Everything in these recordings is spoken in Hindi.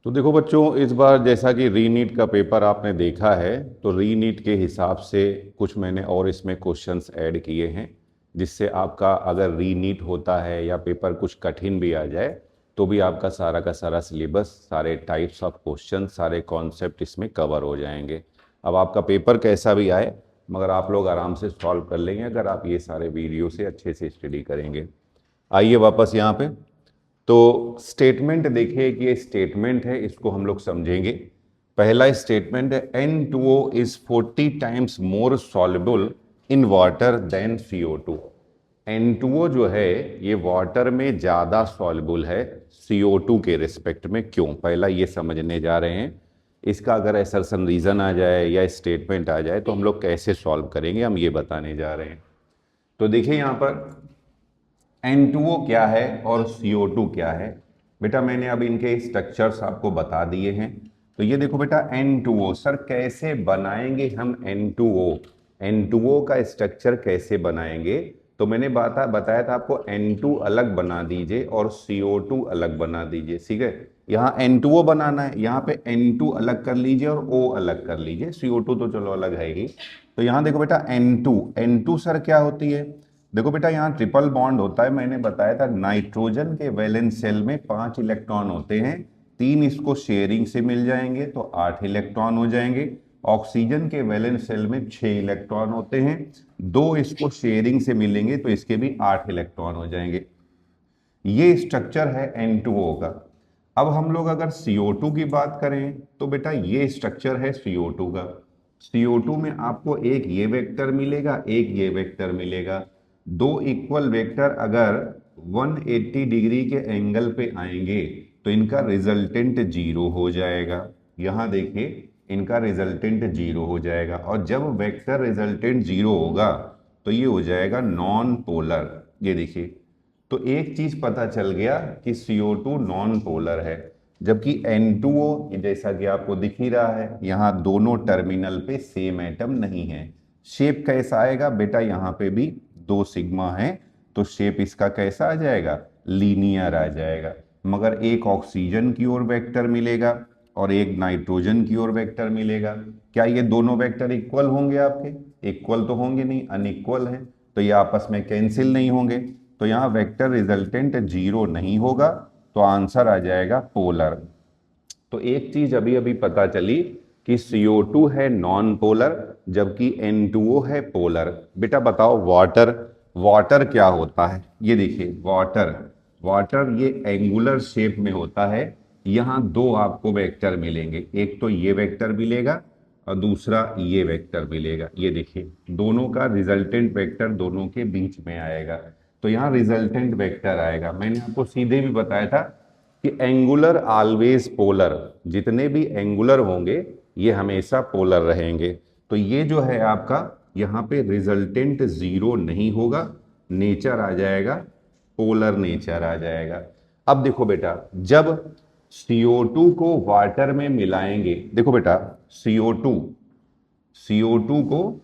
तो देखो बच्चों, इस बार जैसा कि रीनीट का पेपर आपने देखा है, तो रीनीट के हिसाब से कुछ मैंने और इसमें क्वेश्चंस ऐड किए हैं, जिससे आपका अगर रीनीट होता है या पेपर कुछ कठिन भी आ जाए तो भी आपका सारा का सारा सिलेबस, सारे टाइप्स ऑफ क्वेश्चन, सारे कॉन्सेप्ट इसमें कवर हो जाएंगे। अब आपका पेपर कैसा भी आए, मगर आप लोग आराम से सॉल्व कर लेंगे अगर आप ये सारे वीडियो से अच्छे से स्टडी करेंगे। आइए वापस यहाँ पे, तो स्टेटमेंट देखिए कि ये स्टेटमेंट है, इसको हम लोग समझेंगे। पहला स्टेटमेंट है N2O is 40 times more soluble in water than CO2। N2O जो है ये वाटर में ज़्यादा सॉल्युबल है CO2 के रिस्पेक्ट में। क्यों, पहला ये समझने जा रहे हैं। इसका अगर असर्शन रीज़न आ जाए या स्टेटमेंट आ जाए तो हम लोग कैसे सॉल्व करेंगे, हम ये बताने जा रहे हैं। तो देखिए यहाँ पर N2O क्या है और CO2 क्या है। बेटा मैंने अब इनके स्ट्रक्चर्स आपको बता दिए हैं। तो ये देखो बेटा N2O, सर कैसे बनाएंगे हम N2O, N2O का स्ट्रक्चर कैसे बनाएंगे। तो मैंने बताया था आपको N2 अलग बना दीजिए और CO2 अलग बना दीजिए, ठीक है। यहाँ N2O बनाना है, यहाँ पे N2 अलग कर लीजिए और O अलग कर लीजिए, CO2 तो चलो अलग है ही। तो यहाँ देखो बेटा N2 सर क्या होती है। देखो बेटा यहाँ ट्रिपल बॉन्ड होता है, मैंने बताया था नाइट्रोजन के वैलेंस शेल में 5 इलेक्ट्रॉन होते हैं, 3 इसको शेयरिंग से मिल जाएंगे तो 8 इलेक्ट्रॉन हो जाएंगे। ऑक्सीजन के वैलेंस शेल में 6 इलेक्ट्रॉन होते हैं, 2 इसको शेयरिंग से मिलेंगे तो इसके भी 8 इलेक्ट्रॉन हो जाएंगे। ये स्ट्रक्चर है N2O का। अब हम लोग अगर CO2 की बात करें तो बेटा ये स्ट्रक्चर है CO2 का। CO2 में आपको एक ये वेक्टर मिलेगा, एक ये वेक्टर मिलेगा। दो इक्वल वेक्टर अगर 180 डिग्री के एंगल पे आएंगे तो इनका रिजल्टेंट 0 हो जाएगा। यहां देखिए इनका रिजल्टेंट 0 हो जाएगा, और जब वेक्टर रिजल्टेंट 0 होगा तो ये हो जाएगा नॉन पोलर। ये देखिए, तो एक चीज पता चल गया कि CO2 नॉन पोलर है, जबकि N2O जैसा कि आपको दिख ही रहा है, यहाँ दोनों टर्मिनल पे सेम एटम नहीं है। शेप कैसा आएगा बेटा, यहाँ पे भी 2 सिग्मा है तो शेप इसका कैसा आ जाएगा, लीनियर आ जाएगा। मगर एक ऑक्सीजन की ओर वेक्टर मिलेगा और एक नाइट्रोजन की ओर वेक्टर मिलेगा। क्या ये दोनों वेक्टर इक्वल होंगे आपके? इक्वल तो होंगे नहीं, अनइक्वल है, तो ये आपस में कैंसिल नहीं होंगे। तो यहाँ वेक्टर रिजल्टेंट 0 नहीं होगा, तो आंसर आ जाएगा पोलर। तो एक चीज अभी अभी पता चली कि CO2 है नॉन पोलर जबकि N2O है पोलर। बेटा बताओ वाटर क्या होता है। ये देखिए वाटर ये एंगुलर शेप में होता है। यहाँ 2 आपको वेक्टर मिलेंगे, एक तो ये वेक्टर मिलेगा और दूसरा ये वेक्टर मिलेगा। ये देखिए दोनों का रिजल्टेंट वेक्टर दोनों के बीच में आएगा, तो यहाँ रिजल्टेंट वेक्टर आएगा। मैंने आपको सीधे भी बताया था कि एंगुलर ऑलवेज पोलर, जितने भी एंगुलर होंगे ये हमेशा पोलर रहेंगे। तो ये जो है आपका यहाँ पे रिजल्टेंट 0 नहीं होगा, नेचर आ जाएगा पोलर, नेचर आ जाएगा। अब देखो बेटा जब CO2 को वाटर में मिलाएंगे, देखो बेटा CO2 को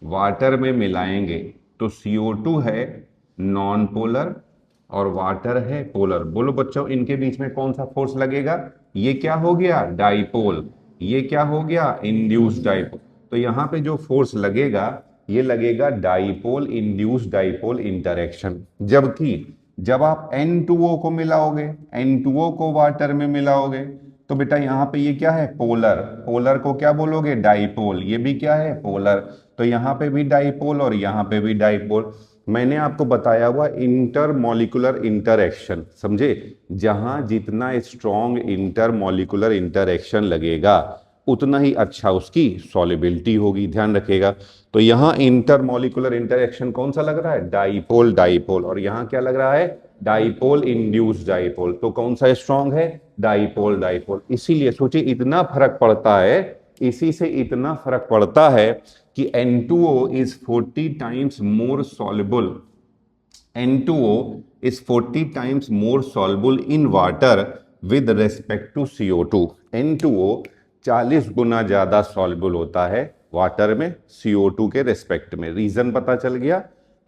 वाटर में मिलाएंगे तो CO2 है नॉन पोलर और वाटर है पोलर। बोलो बच्चों इनके बीच में कौन सा फोर्स लगेगा? ये क्या हो गया, डाइपोल। ये क्या हो गया, इंड्यूस डाइपोल। तो यहां पे जो फोर्स लगेगा ये लगेगा डाइपोल इंड्यूस डाइपोल इंटरेक्शन। जबकि जब आप N2O को मिलाओगे, N2O को वाटर में मिलाओगे, तो बेटा यहाँ पे ये क्या है, पोलर। पोलर को क्या बोलोगे, डाइपोल। ये भी क्या है, पोलर। तो यहाँ पे भी डाइपोल और यहाँ पे भी डाइपोल। मैंने आपको बताया हुआ इंटरमॉलिक्यूलर इंटरएक्शन, समझे। जहां जितना स्ट्रॉन्ग इंटरमॉलिक्यूलर इंटरएक्शन लगेगा उतना ही अच्छा उसकी सॉल्युबिलिटी होगी, ध्यान रखिएगा। तो यहाँ इंटरमॉलिक्यूलर इंटरएक्शन कौन सा लग रहा है, डाइपोल डाइपोल। और यहाँ क्या लग रहा है, डाइपोल इंड्यूस डाइपोल। तो कौन सा स्ट्रॉन्ग है, डाइपोल डाइपोल। इसीलिए सोचिए इतना फर्क पड़ता है, इसी से इतना फर्क पड़ता है कि N2O is 40 times more soluble. N2O is 40 times more soluble in water with respect to CO2. N2O 40 गुना ज्यादा soluble होता है वाटर में CO2 के रेस्पेक्ट में। रीजन पता चल गया,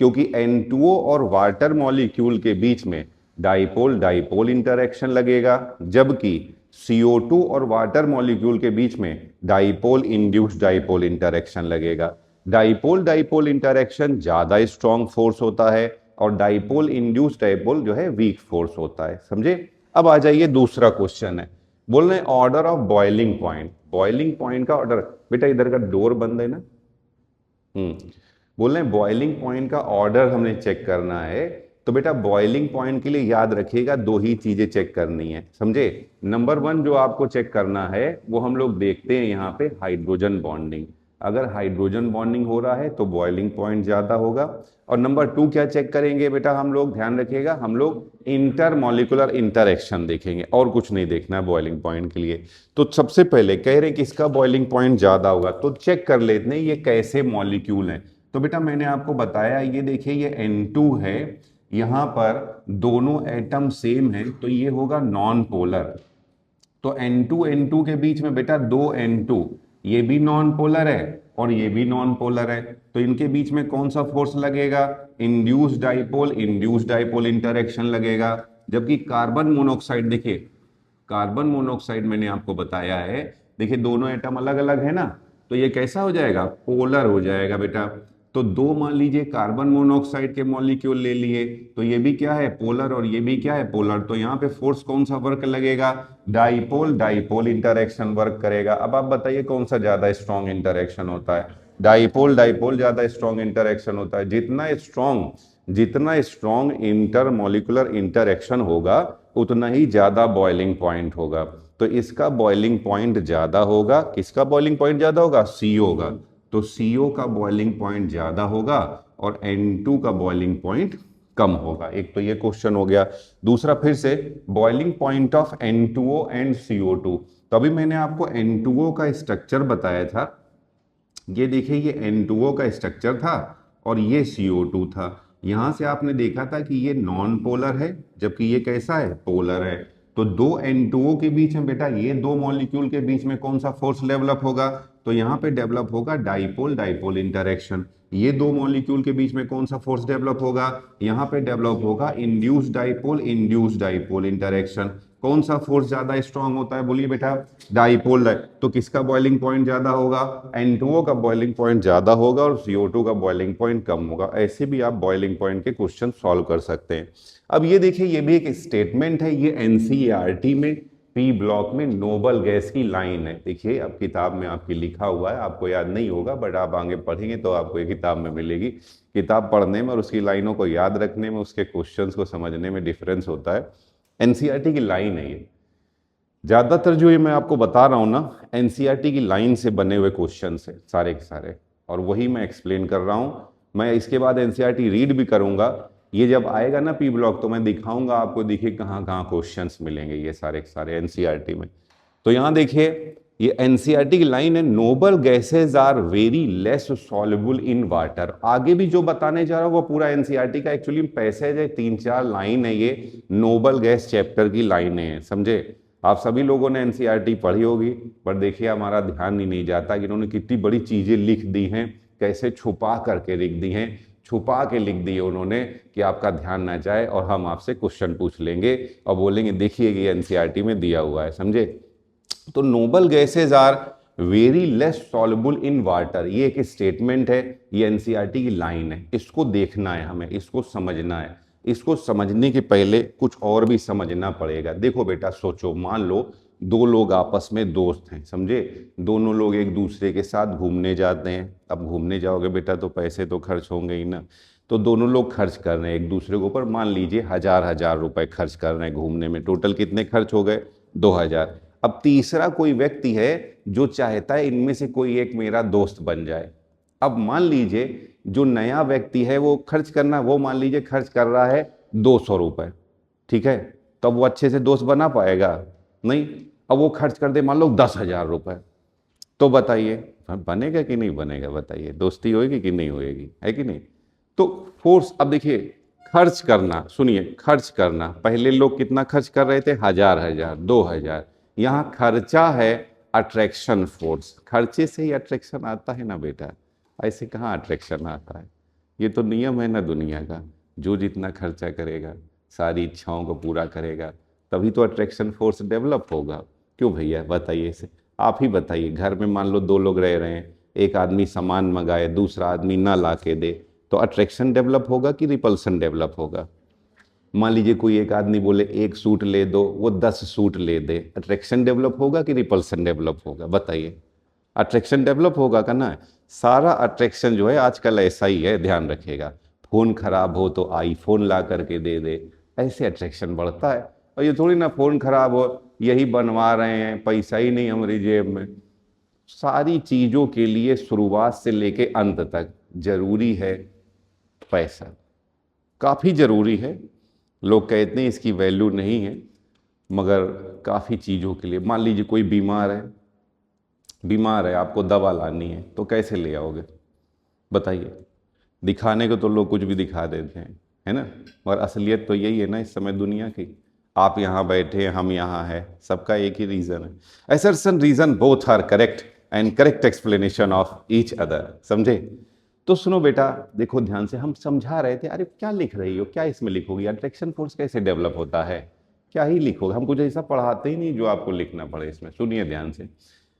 क्योंकि N2O और वाटर मॉलिक्यूल के बीच में डाइपोल डाइपोल इंटरेक्शन लगेगा, जबकि CO2 और वाटर मॉलिक्यूल के बीच में डाइपोल इंड्यूस्ड डाइपोल इंटरेक्शन लगेगा। डाइपोल डाइपोल इंटरेक्शन ज्यादा स्ट्रॉन्ग फोर्स होता है और डाइपोल इंड्यूस्ड डाइपोल जो है वीक फोर्स होता है। समझे? अब आ जाइए, दूसरा क्वेश्चन है, बोल रहे हैं order of boiling point. Boiling point का ऑर्डर, बेटा इधर का डोर बंद है ना। बोल रहे हैं बॉइलिंग पॉइंट का ऑर्डर हमने चेक करना है। तो बेटा बॉइलिंग पॉइंट के लिए याद रखिएगा दो ही चीजें चेक करनी है, समझे। नंबर वन जो आपको चेक करना है वो हम लोग देखते हैं यहाँ पे हाइड्रोजन बॉन्डिंग। अगर हाइड्रोजन बॉन्डिंग हो रहा है तो बॉइलिंग पॉइंट ज्यादा होगा। और नंबर टू क्या चेक करेंगे बेटा हम लोग, ध्यान रखिएगा, हम लोग इंटरमॉलिक्यूलर इंटरेक्शन देखेंगे, और कुछ नहीं देखना है बॉइलिंग पॉइंट के लिए। तो सबसे पहले कह रहे हैं कि इसका बॉइलिंग पॉइंट ज्यादा होगा, तो चेक कर लेते हैं ये कैसे मॉलिक्यूल हैं। तो बेटा मैंने आपको बताया, ये देखिए ये N2 है, यहां पर दोनों एटम सेम है तो ये होगा नॉन पोलर। तो N2 के बीच में बेटा दो N2, ये भी नॉन पोलर है और ये भी नॉन पोलर है, तो इनके बीच में कौन सा फोर्स लगेगा? इंड्यूस्ड डाइपोल इंटरेक्शन लगेगा। जबकि कार्बन मोनोऑक्साइड, देखिए कार्बन मोनोऑक्साइड मैंने आपको बताया है, देखिए दोनों एटम अलग अलग है ना, तो ये कैसा हो जाएगा? पोलर हो जाएगा बेटा। तो दो मान लीजिए कार्बन मोनोऑक्साइड के मॉलिक्यूल ले लिए, तो ये भी क्या है? पोलर, और ये भी क्या है? पोलर। तो यहाँ पे फोर्स कौन सा वर्क लगेगा? डाइपोल डाइपोल इंटरेक्शन वर्क करेगा। अब आप बताइए कौन सा ज्यादा स्ट्रॉन्ग इंटरेक्शन होता है? डाइपोल डाइपोल ज्यादा स्ट्रॉन्ग इंटरेक्शन होता है। जितना स्ट्रॉन्ग इंटरमॉलिक्यूलर इंटरेक्शन होगा उतना ही ज्यादा बॉइलिंग पॉइंट होगा। तो इसका बॉइलिंग पॉइंट ज्यादा होगा। किसका बॉइलिंग पॉइंट ज्यादा होगा? CO होगा। तो CO का बॉइलिंग पॉइंट ज्यादा होगा और N2 का बॉइलिंग पॉइंट कम होगा। एक तो ये क्वेश्चन हो गया। दूसरा फिर से boiling point of N2O and CO2। तो अभी मैंने आपको N2O का स्ट्रक्चर बताया था, ये देखिए ये N2O का स्ट्रक्चर था और ये CO2 था। यहां से आपने देखा था कि ये नॉन पोलर है जबकि ये कैसा है? पोलर है। तो दो N2O के बीच में बेटा, ये दो मॉलिक्यूल के बीच में कौन सा फोर्स डेवलप होगा? तो यहाँ पे डेवलप होगा डाइपोल डाइपोल इंटरेक्शन। ये दो मॉलिक्यूल के बीच में कौन सा फोर्स डेवलप होगा? यहाँ पे डेवलप होगा इंड्यूस्ड डाइपोल इंटरेक्शन। कौन सा फोर्स ज्यादा स्ट्रांग होता है? बोलिए बेटा, डाइपोल। तो किसका बॉइलिंग पॉइंट ज्यादा होगा? N2O का बॉइलिंग पॉइंट ज्यादा होगा और CO2 का बॉइलिंग पॉइंट कम होगा। ऐसे भी आप बॉइलिंग पॉइंट के क्वेश्चन सॉल्व कर सकते हैं। अब ये देखिए, ये भी एक स्टेटमेंट है, ये NCERT में P ब्लॉक में नोबल गैस की लाइन है। देखिए अब किताब में आपकी लिखा हुआ है, आपको याद नहीं होगा बट आप आगे पढ़ेंगे तो आपको ये किताब में मिलेगी। किताब पढ़ने में और उसकी लाइनों को याद रखने में, उसके क्वेश्चंस को समझने में डिफरेंस होता है। NCERT की लाइन है ये। ज्यादातर जो ये मैं आपको बता रहा हूं ना, NCERT की लाइन से बने हुए क्वेश्चन है सारे के सारे, और वही मैं एक्सप्लेन कर रहा हूं। मैं इसके बाद NCERT रीड भी करूंगा। ये जब आएगा ना P ब्लॉक तो मैं दिखाऊंगा आपको, देखिए कहाँ कहाँ क्वेश्चंस मिलेंगे ये सारे के सारे NCERT में। तो यहाँ देखिए ये NCERT की लाइन है, noble gases are very less soluble in water. आगे भी जो बताने जा रहा हूँ वो पूरा NCERT का एक्चुअली पैसेज है, 3-4 लाइन है, ये नोबल गैस चैप्टर की लाइनें हैं, समझे। आप सभी लोगों ने NCERT पढ़ी होगी पर देखिए हमारा ध्यान ही नहीं जाता कि इन्होंने कितनी बड़ी चीजें लिख दी हैं, कैसे छुपा करके लिख दी हैं, छुपा के लिख दिए उन्होंने कि आपका ध्यान ना जाए और हम आपसे क्वेश्चन पूछ लेंगे और बोलेंगे देखिए ये NCERT में दिया हुआ है, समझे। तो noble gases are very less soluble in water, ये एक स्टेटमेंट है, ये NCERT की लाइन है। इसको देखना है हमें, इसको समझना है। इसको समझने के पहले कुछ और भी समझना पड़ेगा। देखो बेटा सोचो, मान लो दो लोग आपस में दोस्त हैं, समझे। दोनों लोग एक दूसरे के साथ घूमने जाते हैं। अब घूमने जाओगे बेटा तो पैसे तो खर्च होंगे ही ना। तो दोनों लोग खर्च कर रहे हैं एक दूसरे के ऊपर, मान लीजिए 1000 रुपए खर्च कर रहे हैं घूमने में। टोटल कितने खर्च हो गए? 2000। अब तीसरा कोई व्यक्ति है जो चाहता है इनमें से कोई एक मेरा दोस्त बन जाए। अब मान लीजिए जो नया व्यक्ति है वो खर्च करना, वो मान लीजिए खर्च कर रहा है 200 रुपए, ठीक है। तब वो अच्छे से दोस्त बना पाएगा? नहीं। अब वो खर्च कर दे मान लो 10,000 रुपए, तो बताइए बनेगा कि नहीं बनेगा? बताइए दोस्ती होगी कि नहीं होगी, है कि नहीं। तो फोर्स, अब देखिए खर्च करना, सुनिए खर्च करना, पहले लोग कितना खर्च कर रहे थे? 1000 2000। यहाँ खर्चा है अट्रैक्शन फोर्स, खर्चे से ही अट्रैक्शन आता है ना बेटा, ऐसे कहाँ अट्रैक्शन आता है? ये तो नियम है ना दुनिया का, जो जितना खर्चा करेगा, सारी इच्छाओं को पूरा करेगा, तभी तो अट्रैक्शन फोर्स डेवलप होगा। क्यों भैया बताइए इसे, आप ही बताइए। घर में मान लो 2 लोग रह रहे हैं, एक आदमी सामान मंगाए, दूसरा आदमी ना ला के दे, तो अट्रैक्शन डेवलप होगा कि रिपल्सन डेवलप होगा? मान लीजिए कोई एक आदमी बोले 1 सूट ले दो, वो 10 सूट ले दे, अट्रैक्शन डेवलप होगा कि रिपल्सन डेवलप होगा? बताइए। अट्रैक्शन डेवलप होगा का ना। सारा अट्रैक्शन जो है आजकल ऐसा ही है, ध्यान रखिएगा। फ़ोन खराब हो तो आईफोन ला करके दे दे, ऐसे अट्रैक्शन बढ़ता है। और ये थोड़ी ना फ़ोन खराब हो यही बनवा रहे हैं, पैसा ही नहीं हमारी जेब में। सारी चीज़ों के लिए शुरुआत से लेके अंत तक जरूरी है पैसा, काफ़ी ज़रूरी है। लोग कहते हैं इसकी वैल्यू नहीं है, मगर काफ़ी चीज़ों के लिए। मान लीजिए कोई बीमार है, आपको दवा लानी है, तो कैसे ले आओगे? बताइए। दिखाने को तो लोग कुछ भी दिखा देते हैं, है ना, मगर असलियत तो यही है ना इस समय दुनिया की। आप यहाँ बैठे, हम यहाँ हैं, सबका एक ही रीज़न है। Assertion reason both are correct and correct explanation of each other, समझे? तो सुनो बेटा, देखो ध्यान से, हम समझा रहे थे। अरे क्या लिख रही हो, क्या इसमें लिखोगी? अट्रैक्शन फोर्स कैसे डेवलप होता है, क्या ही लिखोगे? हम कुछ ऐसा पढ़ाते ही नहीं जो आपको लिखना पड़े इसमें। सुनिए ध्यान से,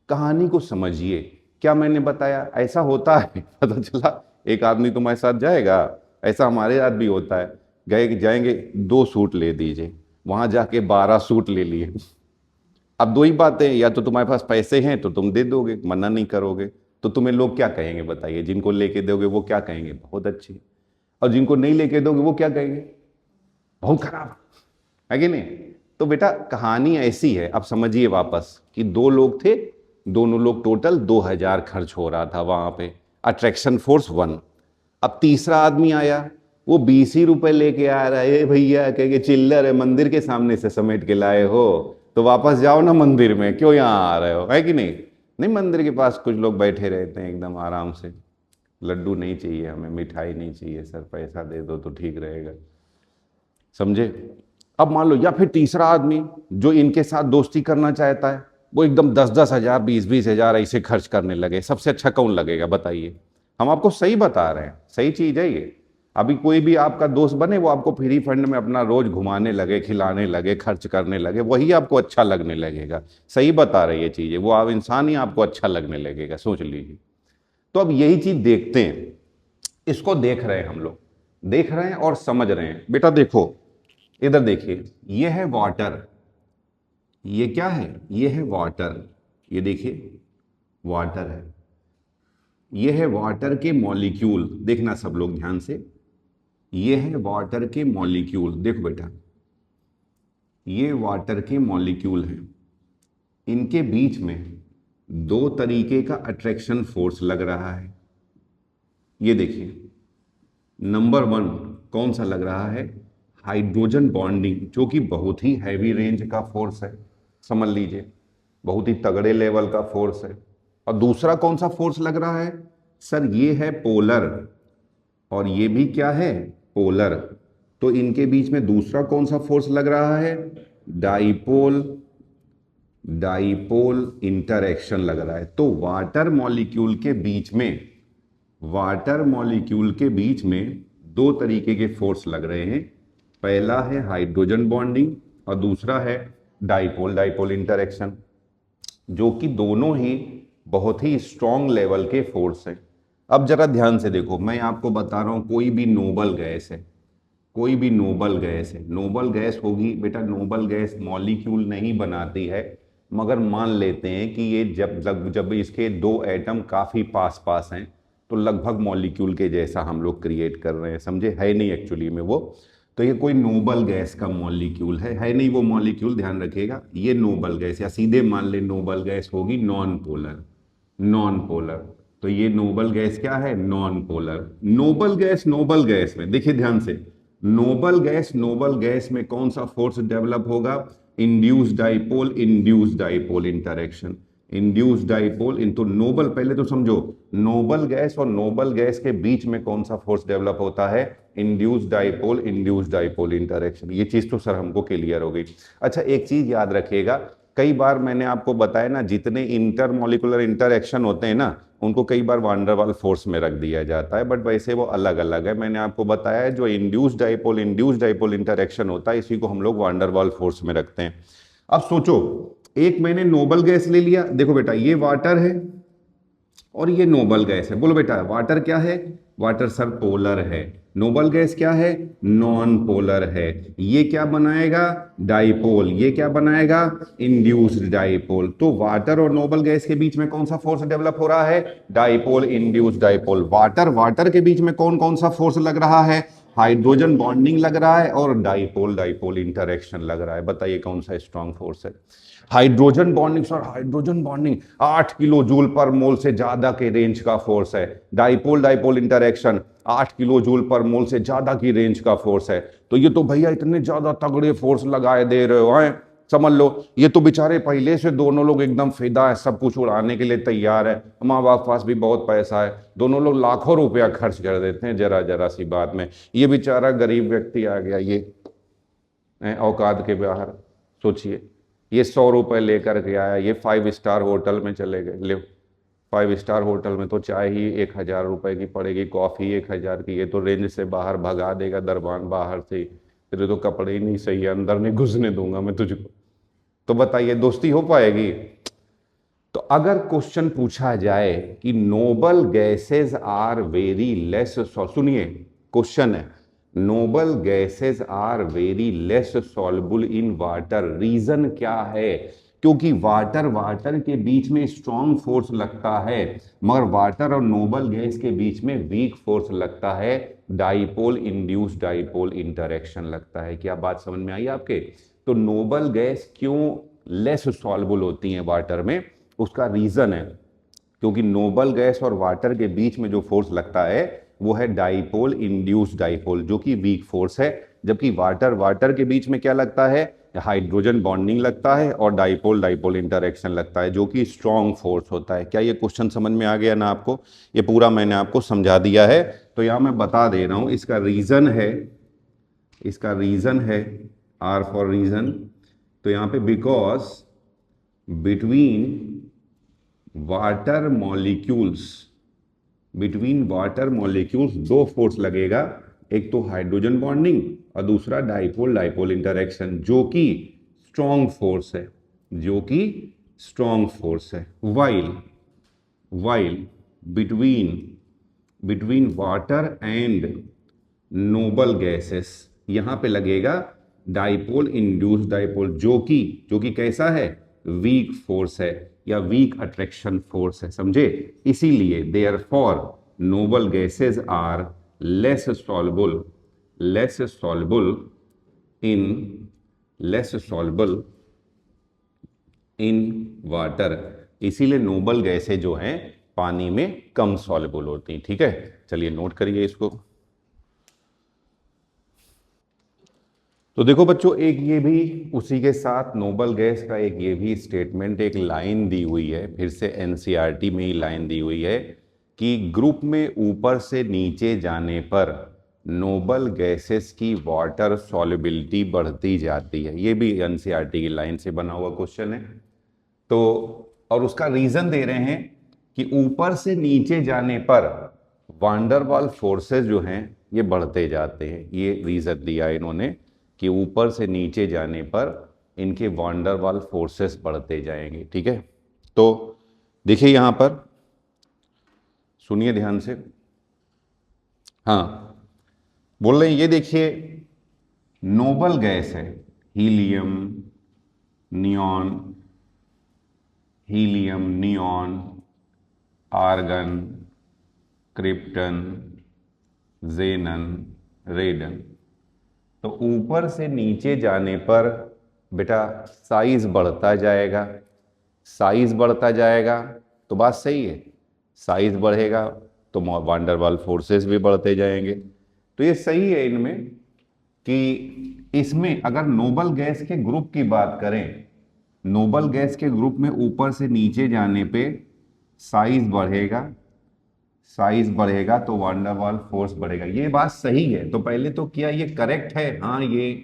कहानी को समझिए। क्या मैंने बताया ऐसा होता है? पता चला एक आदमी तुम्हारे साथ जाएगा, ऐसा हमारे साथ भी होता है। गए जाएंगे, 2 सूट ले दीजिए, वहां जाके 12 सूट ले लिए। अब 2 ही बातें, या तो तुम्हारे पास पैसे हैं तो तुम दे दोगे, मना नहीं करोगे, तो तुम्हें लोग क्या कहेंगे बताइए? जिनको लेके दोगे वो क्या कहेंगे? बहुत अच्छी। और जिनको नहीं लेके दोगे वो क्या कहेंगे? बहुत खराब, है कि नहीं? तो बेटा कहानी ऐसी है, अब समझिए वापस, कि 2 लोग थे, दोनों लोग टोटल 2000 खर्च हो रहा था वहां पे, अट्रैक्शन फोर्स 1। अब तीसरा आदमी आया, वो 20 ही रुपए लेके आ रहा है। भैया कहेंगे चिल्लर है, मंदिर के सामने से समेट के लाए हो तो वापस जाओ ना मंदिर में, क्यों यहाँ आ रहे हो, है कि नहीं? नहीं, मंदिर के पास कुछ लोग बैठे रहते हैं एकदम आराम से, लड्डू नहीं चाहिए हमें, मिठाई नहीं चाहिए सर, पैसा दे दो तो ठीक रहेगा, समझे? अब मान लो, या फिर तीसरा आदमी जो इनके साथ दोस्ती करना चाहता है, वो एकदम 10-10 हजार, 20-20 हजार ऐसे खर्च करने लगे। सबसे अच्छा कौन लगेगा बताइए? हम आपको सही बता रहे हैं, सही चीज है ये। अभी कोई भी आपका दोस्त बने, वो आपको फ्री फंड में अपना रोज घुमाने लगे, खिलाने लगे, खर्च करने लगे, वही आपको अच्छा लगने लगेगा। सही बता रहे ये चीजें, वो आप इंसान ही आपको अच्छा लगने लगेगा, सोच लीजिए। तो अब यही चीज देखते हैं, इसको देख रहे हैं हम लोग, देख रहे हैं और समझ रहे हैं। बेटा देखो, इधर देखिए, ये है वाटर, ये क्या है? ये है वाटर, ये देखिए वाटर है, ये है वाटर के मॉलिक्यूल। देखना सब लोग ध्यान से, ये है वाटर के मॉलिक्यूल। देखो बेटा, ये वाटर के मॉलिक्यूल हैं, इनके बीच में 2 तरीके का अट्रैक्शन फोर्स लग रहा है। ये देखिए, नंबर 1 कौन सा लग रहा है? हाइड्रोजन बॉन्डिंग, जो कि बहुत ही हैवी रेंज का फोर्स है, समझ लीजिए, बहुत ही तगड़े लेवल का फोर्स है। और दूसरा कौन सा फोर्स लग रहा है? सर ये है पोलर, और ये भी क्या है? पोलर। तो इनके बीच में दूसरा कौन सा फोर्स लग रहा है? डाइपोल, डाइपोल इंटरैक्शन लग रहा है। तो वाटर मॉलिक्यूल के बीच में, वाटर मॉलिक्यूल के बीच में 2 तरीके के फोर्स लग रहे हैं। पहला है हाइड्रोजन बॉन्डिंग और दूसरा है डाइपोल, डाइपोल इंटरैक्शन, जो कि दोनों ही बहुत ही स्ट्रॉन्ग लेवल के फोर्स हैं। अब जरा ध्यान से देखो, मैं आपको बता रहा हूं, कोई भी नोबल गैस है, कोई भी नोबल गैस है, नोबल गैस होगी बेटा, नोबल गैस मॉलिक्यूल नहीं बनाती है, मगर मान लेते हैं कि ये जब इसके 2 एटम काफ़ी पास पास हैं तो लगभग मॉलिक्यूल के जैसा हम लोग क्रिएट कर रहे हैं, समझे? है नहीं एक्चुअली में वो, तो ये कोई नोबल गैस का मॉलिक्यूल है नहीं वो मॉलिक्यूल, ध्यान रखिएगा। ये नोबल गैस, या सीधे मान ले नोबल गैस होगी नॉन पोलर, नॉन पोलर। तो ये नोबल गैस क्या है? Non polar. Noble gas, noble gas में देखिए ध्यान से, नोबल गैस, नोबल गैस में कौन सा फोर्स डेवलप होगा? Induce dipole, induce dipole interaction, induce dipole into noble. पहले तो समझो, नोबल गैस और नोबल गैस के बीच में कौन सा फोर्स डेवलप होता है? Induce dipole, induce dipole interaction. ये चीज तो सर हमको क्लियर हो गई। अच्छा एक चीज याद रखिएगा, कई बार मैंने आपको बताया ना, जितने इंटरमॉलिकुलर इंटरएक्शन होते हैं ना, उनको कई बार वान डर वाल फोर्स में रख दिया जाता है, बट वैसे वो अलग अलग है। मैंने आपको बताया है, जो इंड्यूस डाइपोल इंटरेक्शन होता है, इसी को हम लोग वान डर वाल फोर्स में रखते हैं। अब सोचो, एक मैंने नोबल गैस ले लिया, देखो बेटा ये वाटर है और ये नोबल गैस है। बोलो बेटा वाटर क्या है? वाटर सर पोलर है। नोबल गैस क्या है? नॉन पोलर है। ये क्या बनाएगा? डाइपोल। ये क्या बनाएगा? Induced dipole. तो वाटर और नोबल गैस के बीच में कौन सा फोर्स डेवलप हो रहा है? Dipole induced dipole. Water water के बीच में कौन कौन सा फोर्स लग रहा है? हाइड्रोजन बॉन्डिंग लग रहा है और डाइपोल डाइपोल इंटरेक्शन लग रहा है। बताइए कौन सा स्ट्रॉन्ग फोर्स है? Hydrogen bonding sir, hydrogen bonding 8 kilojoule per mole से ज्यादा के रेंज का फोर्स है। Dipole dipole interaction 8 kilojoule per mole से ज्यादा की रेंज का फोर्स है। तो ये तो भैया इतने ज्यादा तगड़े फोर्स लगाए दे रहे हो हैं, समझ लो ये तो बेचारे पहले से दोनों लोग एकदम फिदा है, सब कुछ उड़ाने के लिए तैयार है। माँ बाप पास भी बहुत पैसा है, दोनों लोग लाखों रुपया खर्च कर देते हैं जरा जरा सी बात में। ये बेचारा गरीब व्यक्ति आ गया, ये औकात के बाहर। सोचिए ये 100 रुपये लेकर के आया, ये 5 स्टार होटल में चले गए। ले 5 स्टार होटल में तो चाय ही 1,000 रुपये की पड़ेगी, कॉफ़ी 1,000 की। ये तो रेंज से बाहर भगा देगा दरबान बाहर से। तेरे तो कपड़े ही नहीं सही है, अंदर नहीं घुसने दूंगा मैं तुझको। तो बताइए दोस्ती हो पाएगी? तो अगर क्वेश्चन पूछा जाए कि noble gases are very less, सुनिए क्वेश्चन है, noble gases are very less soluble in water, reason क्या है? क्योंकि वाटर वाटर के बीच में स्ट्रॉन्ग फोर्स लगता है, मगर वाटर और नोबल गैस के बीच में वीक फोर्स लगता है, डाइपोल इंड्यूस्ड डाइपोल इंटरेक्शन लगता है। क्या बात समझ में आई आपके? तो नोबल गैस क्यों लेस सॉल्युबल होती हैं वाटर में, उसका रीजन है क्योंकि नोबल गैस और वाटर के बीच में जो फोर्स लगता है वो है डाइपोल इंड्यूस्ड डाइपोल, जो कि वीक फोर्स है। जबकि वाटर वाटर के बीच में क्या लगता है? हाइड्रोजन बॉन्डिंग लगता है और डाइपोल डाइपोल इंटरेक्शन लगता है, जो कि स्ट्रॉन्ग फोर्स होता है। क्या ये क्वेश्चन समझ में आ गया ना आपको? ये पूरा मैंने आपको समझा दिया है। तो यहां मैं बता दे रहा हूं इसका रीजन है, इसका रीजन है आर फॉर रीजन। तो यहां पे because between water molecules, between water molecules दो फोर्स लगेगा, एक तो हाइड्रोजन बॉन्डिंग और दूसरा डाइपोल डाइपोल इंटरेक्शन, जो कि स्ट्रॉन्ग फोर्स है, जो कि स्ट्रॉन्ग फोर्स है। While while between water and noble gases, यहां पे लगेगा डाइपोल इंड्यूस्ड डाइपोल, जो कि कैसा है? वीक फोर्स है या वीक अट्रैक्शन फोर्स है, समझे? इसीलिए therefore noble gases are less soluble in water. इसीलिए नोबल गैसें जो हैं पानी में कम सॉल्युबल होती हैं। ठीक है, चलिए नोट करिए इसको। तो देखो बच्चों, एक ये भी उसी के साथ नोबल गैस का एक ये भी स्टेटमेंट, एक लाइन दी हुई है, फिर से एनसीईआरटी में ही लाइन दी हुई है कि ग्रुप में ऊपर से नीचे जाने पर नोबल गैसेस की वाटर सॉल्युबिलिटी बढ़ती जाती है। ये भी एनसीईआरटी की लाइन से बना हुआ क्वेश्चन है। तो और उसका रीजन दे रहे हैं कि ऊपर से नीचे जाने पर वांडरवाल फोर्सेस जो हैं ये बढ़ते जाते हैं। ये रीजन दिया इन्होंने कि ऊपर से नीचे जाने पर इनके वांडरवाल फोर्सेस बढ़ते जाएंगे। ठीक है, तो देखिए यहां पर सुनिए ध्यान से। हाँ, बोल रहे हैं ये देखिए नोबल गैस है, helium neon, helium neon, argon, krypton, xenon, radon. तो ऊपर से नीचे जाने पर बेटा साइज बढ़ता जाएगा, साइज बढ़ता जाएगा। तो बात सही है, साइज बढ़ेगा तो वांडरवाल फोर्सेस भी बढ़ते जाएंगे। तो ये सही है इनमें कि इसमें अगर नोबल गैस के ग्रुप की बात करें, नोबल गैस के ग्रुप में ऊपर से नीचे जाने पे साइज बढ़ेगा, साइज बढ़ेगा तो वांडरवाल फोर्स बढ़ेगा। ये बात सही है। तो पहले तो क्या ये करेक्ट है? हाँ ये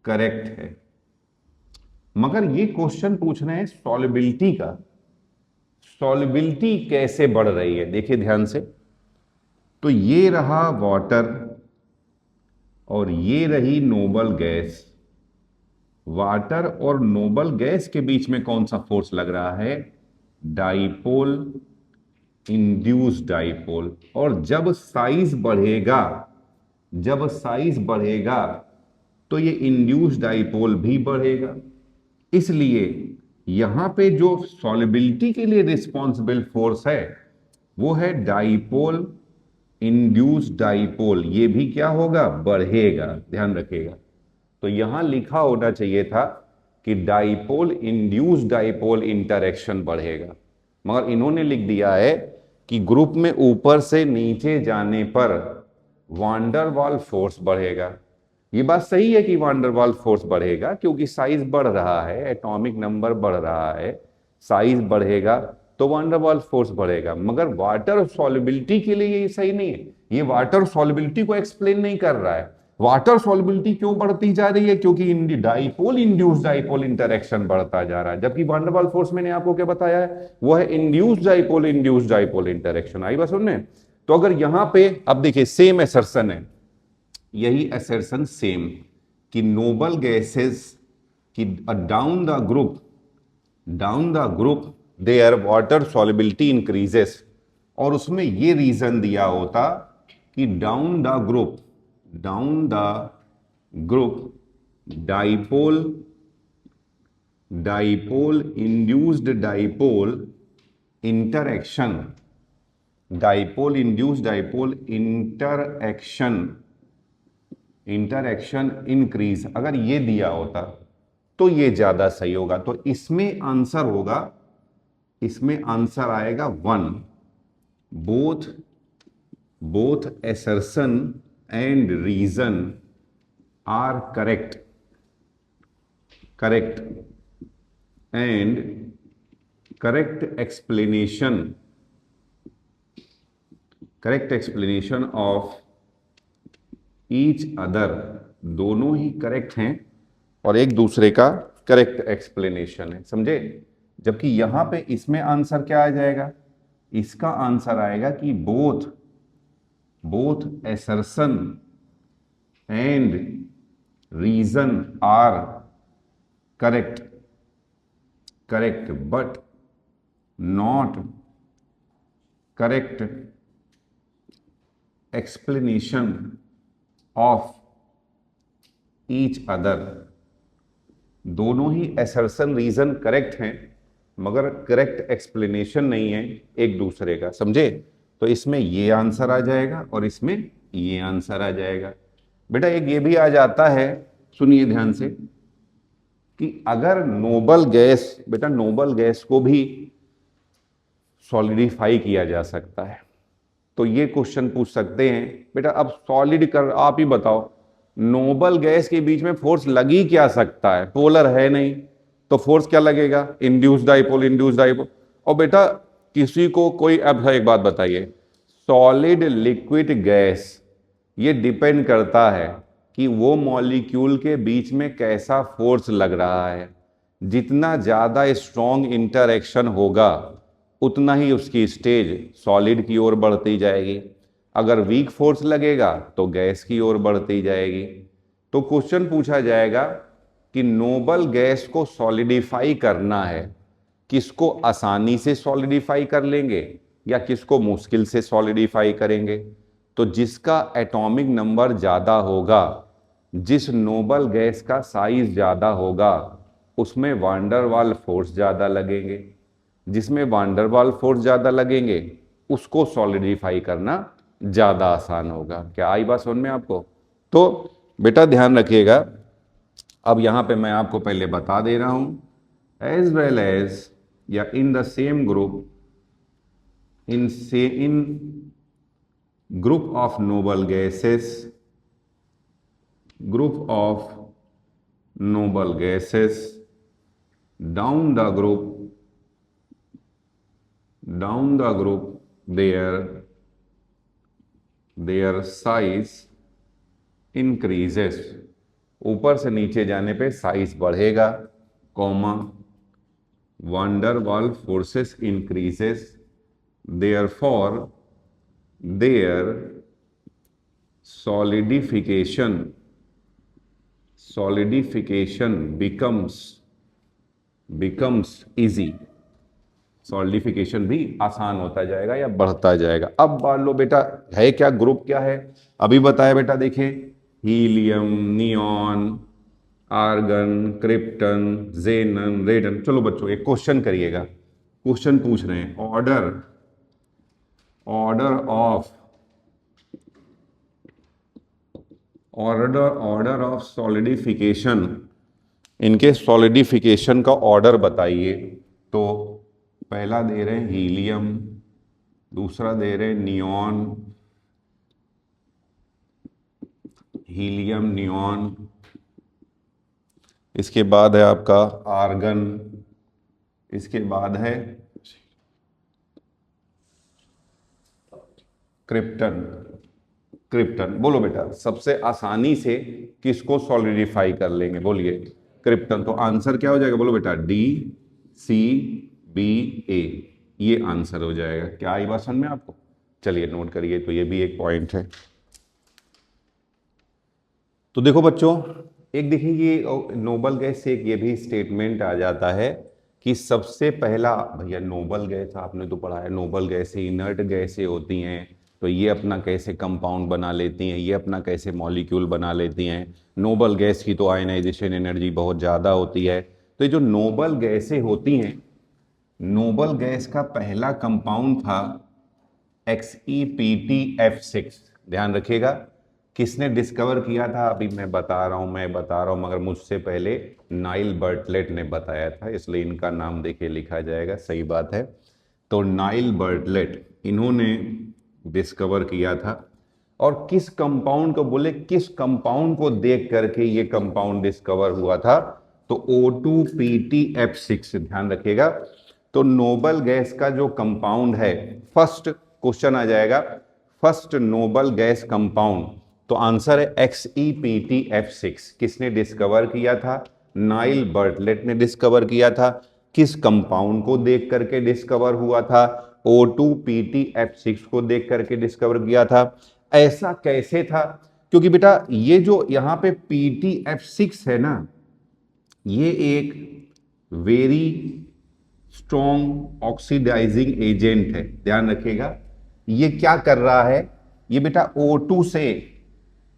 करेक्ट है। मगर ये क्वेश्चन पूछ रहे हैं सॉल्युबिलिटी का, सॉल्युबिलिटी कैसे बढ़ रही है? देखिए ध्यान से। तो ये रहा वाटर और ये रही नोबल गैस, वाटर और नोबल गैस के बीच में कौन सा फोर्स लग रहा है? Dipole, induce dipole. और जब साइज बढ़ेगा, जब साइज बढ़ेगा तो ये इंड्यूस डाइपोल भी बढ़ेगा। इसलिए यहां पे जो सॉलिबिलिटी के लिए रिस्पॉन्सिबल फोर्स है वो है डाइपोल इंड्यूस डाइपोल। ये भी क्या होगा? बढ़ेगा। ध्यान रखिएगा। तो यहां लिखा होना चाहिए था कि डाइपोल इंड्यूस डाइपोल इंटरेक्शन बढ़ेगा, मगर इन्होंने लिख दिया है कि ग्रुप में ऊपर से नीचे जाने पर वांडरवाल फोर्स बढ़ेगा। ये बात सही है कि वांडरवाल फोर्स बढ़ेगा, क्योंकि साइज बढ़ रहा है, एटॉमिक नंबर बढ़ रहा है, साइज बढ़ेगा तो वांडरवाल फोर्स बढ़ेगा। मगर वाटर सॉल्युबिलिटी के लिए ये सही नहीं है। ये वाटर सॉल्युबिलिटी को एक्सप्लेन नहीं कर रहा है। वाटर सॉल्युबिलिटी क्यों बढ़ती जा रही है? क्योंकि डाइपोल इंड्यूस डाइपोल इंटरेक्शन बढ़ता जा रहा है, जबकि वांडरवाल फोर्स मैंने आपको क्या बताया है? वो है इंड्यूस डाइपोल इंटरेक्शन। आई बात सुनने? तो अगर यहां पे अब देखिए सेम असर्शन है, यही असर्शन सेम कि नोबल गैसेस की down the group their water solubility increases. और उसमें ये रीजन दिया होता कि down the group dipole induced dipole interaction increase. अगर ये दिया होता तो ये ज्यादा सही होगा। तो इसमें आंसर आएगा 1। Both assertion and reason are correct and correct explanation of each other। दोनों ही करेक्ट हैं और एक दूसरे का करेक्ट एक्सप्लेनेशन है, समझे? जबकि यहां पे इसमें आंसर क्या आ जाएगा? इसका आंसर आएगा कि both assertion and reason are correct but not correct explanation of each other। दोनों ही assertion रीजन करेक्ट हैं, मगर करेक्ट एक्सप्लेनेशन नहीं है एक दूसरे का, समझे? तो इसमें ये आंसर आ जाएगा और इसमें ये आंसर आ जाएगा। बेटा एक ये भी आ जाता है, सुनिए ध्यान से, कि अगर नोबल गैस को भी सॉलिडिफाई किया जा सकता है, तो ये क्वेश्चन पूछ सकते हैं बेटा अब सॉलिड कर, आप ही बताओ, नोबल गैस के बीच में फोर्स लगी क्या सकता है? पोलर है नहीं, तो फोर्स क्या लगेगा? Induce dipole. और बेटा किसी को कोई, अब एक बात बताइए, सॉलिड लिक्विड गैस, ये डिपेंड करता है कि वो मॉलिक्यूल के बीच में कैसा फोर्स लग रहा है। जितना ज्यादा स्ट्रॉन्ग इंटरैक्शन होगा उतना ही उसकी स्टेज सॉलिड की ओर बढ़ती जाएगी। अगर वीक फोर्स लगेगा तो गैस की ओर बढ़ती जाएगी। तो क्वेश्चन पूछा जाएगा कि नोबल गैस को सॉलिडिफाई करना है, किसको आसानी से सॉलिडिफाई कर लेंगे या किसको मुश्किल से सॉलिडिफाई करेंगे? तो जिसका एटॉमिक नंबर ज़्यादा होगा, जिस नोबल गैस का साइज ज़्यादा होगा, उसमें वांडरवाल फोर्स ज़्यादा लगेंगे। जिसमें वांडरवाल फोर्स ज़्यादा लगेंगे उसको सॉलिडिफाई करना ज़्यादा आसान होगा। क्या आई बात समझ में आपको? तो बेटा ध्यान रखिएगा, अब यहाँ पे मैं आपको पहले बता दे रहा हूँ, एज वेल एज या in the same group, in group of noble gases, down the group their size increases। ऊपर से नीचे जाने पे साइज बढ़ेगा, कॉमा, वांडर वाल forces increases, therefore their solidification solidification becomes easy, solidification भी आसान होता जाएगा या बढ़ता जाएगा। अब मान लो बेटा है क्या, ग्रुप क्या है, अभी बताया बेटा, देखिए helium, neon, argon, krypton, xenon, रेडन। चलो बच्चों एक क्वेश्चन करिएगा, क्वेश्चन पूछ रहे हैं, ऑर्डर ऑफ सॉलिडिफिकेशन, इनके सॉलिडिफिकेशन का ऑर्डर बताइए। तो पहला दे रहे हैं हीलियम, दूसरा दे रहे हैं नियॉन, हीलियम नियॉन, इसके बाद है आपका आर्गन, इसके बाद है क्रिप्टन। बोलो बेटा सबसे आसानी से किसको सॉलिडिफाई कर लेंगे, बोलिए क्रिप्टन। तो आंसर क्या हो जाएगा, बोलो बेटा DCBA, ये आंसर हो जाएगा। क्या आई बात समझ में आपको, चलिए नोट करिए, तो ये भी एक पॉइंट है। तो देखो बच्चों, एक देखिए ये नोबल गैस से एक ये भी स्टेटमेंट आ जाता है कि सबसे पहला, भैया नोबल गैस आपने तो पढ़ा है, नोबल गैसें इनर्ट गैसें होती हैं, तो ये अपना कैसे कंपाउंड बना लेती हैं, ये अपना कैसे मॉलिक्यूल बना लेती हैं। नोबल गैस की तो आयनाइजेशन एनर्जी बहुत ज़्यादा होती है। तो ये जो नोबल गैसें होती हैं, नोबल गैस का पहला कंपाउंड था XePtF6, ध्यान रखिएगा। किसने डिस्कवर किया था, अभी मैं बता रहा हूं, मगर मुझसे पहले नाइल बर्टलेट ने बताया था, इसलिए इनका नाम देखिए लिखा जाएगा, सही बात है। तो नाइल बर्टलेट इन्होंने डिस्कवर किया था। और किस कंपाउंड को, बोले किस कंपाउंड को देख करके ये कंपाउंड डिस्कवर हुआ था, तो O2PtF6, ध्यान रखिएगा। तो नोबल गैस का जो कंपाउंड है, फर्स्ट क्वेश्चन आ जाएगा, फर्स्ट नोबल गैस कंपाउंड, तो आंसर है XePtF6। किसने डिस्कवर किया था, नाइल बर्टलेट ने डिस्कवर किया था। किस कंपाउंड को देख करके डिस्कवर हुआ था, O2PtF6 को देख करके डिस्कवर किया था। ऐसा कैसे था, क्योंकि बेटा ये जो यहाँ पे PtF6 है ना, ये एक वेरी स्ट्रॉन्ग ऑक्सीडाइजिंग एजेंट है, ध्यान रखिएगा। ये क्या कर रहा है, ये बेटा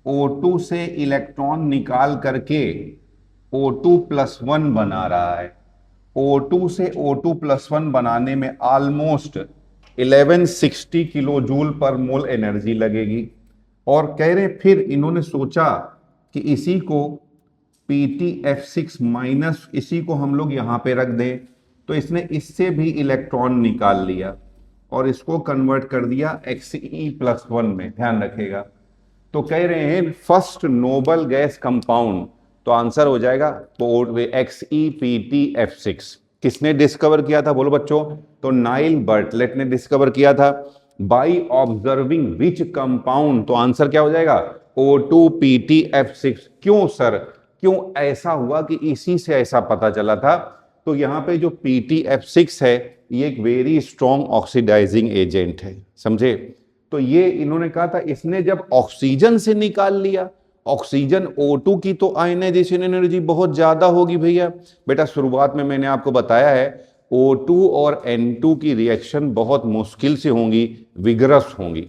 O2 से इलेक्ट्रॉन निकाल करके O2+1 बना रहा है। O2 से O2+1 बनाने में ऑलमोस्ट 1160 किलो जूल पर मोल एनर्जी लगेगी। और कह रहे फिर इन्होंने सोचा कि इसी को PtF6 माइनस, इसी को हम लोग यहां पे रख दें, तो इसने इससे भी इलेक्ट्रॉन निकाल लिया और इसको कन्वर्ट कर दिया Xe+1 में, ध्यान रखेगा। तो कह रहे हैं फर्स्ट नोबल गैस कंपाउंड, तो आंसर हो जाएगा XePtF6। किसने डिस्कवर किया था, बोलो बच्चों, तो नाइल बर्टलेट ने डिस्कवर किया था। बाई ऑब्जर्विंग विच कंपाउंड, तो आंसर क्या हो जाएगा, O2PtF6। क्यों सर, क्यों ऐसा हुआ कि इसी से ऐसा पता चला था, तो यहां पे जो PtF6 है ये एक वेरी स्ट्रॉन्ग ऑक्सीडाइजिंग एजेंट है, समझे। तो ये इन्होंने कहा था, इसने जब ऑक्सीजन से निकाल लिया, ऑक्सीजन O2 की तो आयनाइजेशन एनर्जी बहुत ज्यादा होगी भैया। बेटा शुरुआत में मैंने आपको बताया है O2 और N2 की रिएक्शन बहुत मुश्किल से होंगी, विगरस होंगी।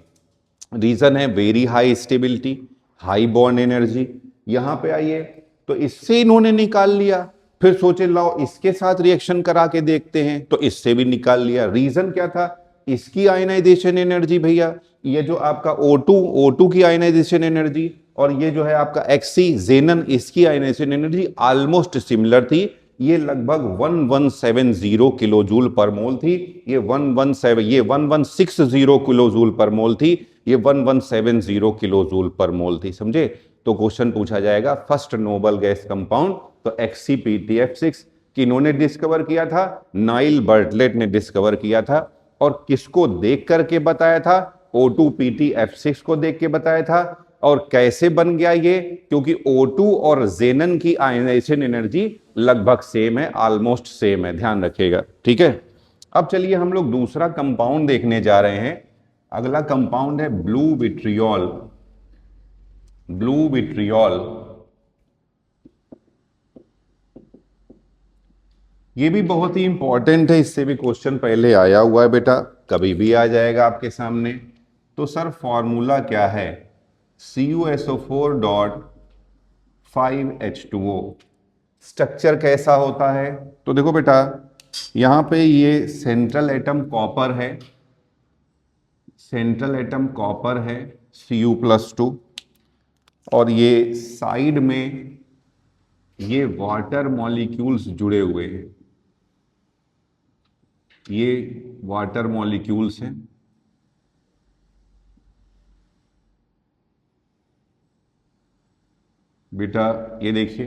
रीजन है very high stability, high bond energy. यहां पे आइए, तो इससे इन्होंने निकाल लिया, फिर सोचे लाओ इसके साथ रिएक्शन करा के देखते हैं, तो इससे भी निकाल लिया। रीजन क्या था, इसकी आयनाइजेशन एनर्जी भैया, ये जो आपका O2 की आयनाइजेशन एनर्जी, और ये जो है आपका Xe जेनन, इसकी आयनाइजेशन एनर्जी ऑलमोस्ट सिमिलर थी। ये लगभग 1170 किलो जूल पर मोल थी, ये 1160 किलो जूल पर मोल थी, ये 1170 किलो जूल पर मोल थी, समझे। तो क्वेश्चन पूछा जाएगा फर्स्ट नोबल गैस कंपाउंड, तो XePtF6 किन्होंने डिस्कवर किया था, नाइल बर्टलेट ने डिस्कवर किया था। और किसको देख करके बताया था, O2PtF6 को देख के बताया था। और कैसे बन गया ये, क्योंकि O2 और जेनन की आयनाइजेशन एनर्जी लगभग सेम है, ऑलमोस्ट सेम है, ध्यान रखिएगा, ठीक है। अब चलिए हम लोग दूसरा कंपाउंड देखने जा रहे हैं। अगला कंपाउंड है ब्लू विट्रियोल। ये भी बहुत ही इंपॉर्टेंट है, इससे भी क्वेश्चन पहले आया हुआ है बेटा, कभी भी आ जाएगा आपके सामने। तो सर फॉर्मूला क्या है CuSO4 डॉट 5H2O, स्ट्रक्चर कैसा होता है? तो देखो बेटा, यहां पे ये सेंट्रल एटम कॉपर है, सेंट्रल एटम कॉपर है Cu+2, और ये साइड में ये वाटर मॉलिक्यूल्स जुड़े हुए हैं, ये वाटर मॉलिक्यूल्स हैं। बेटा ये देखिए,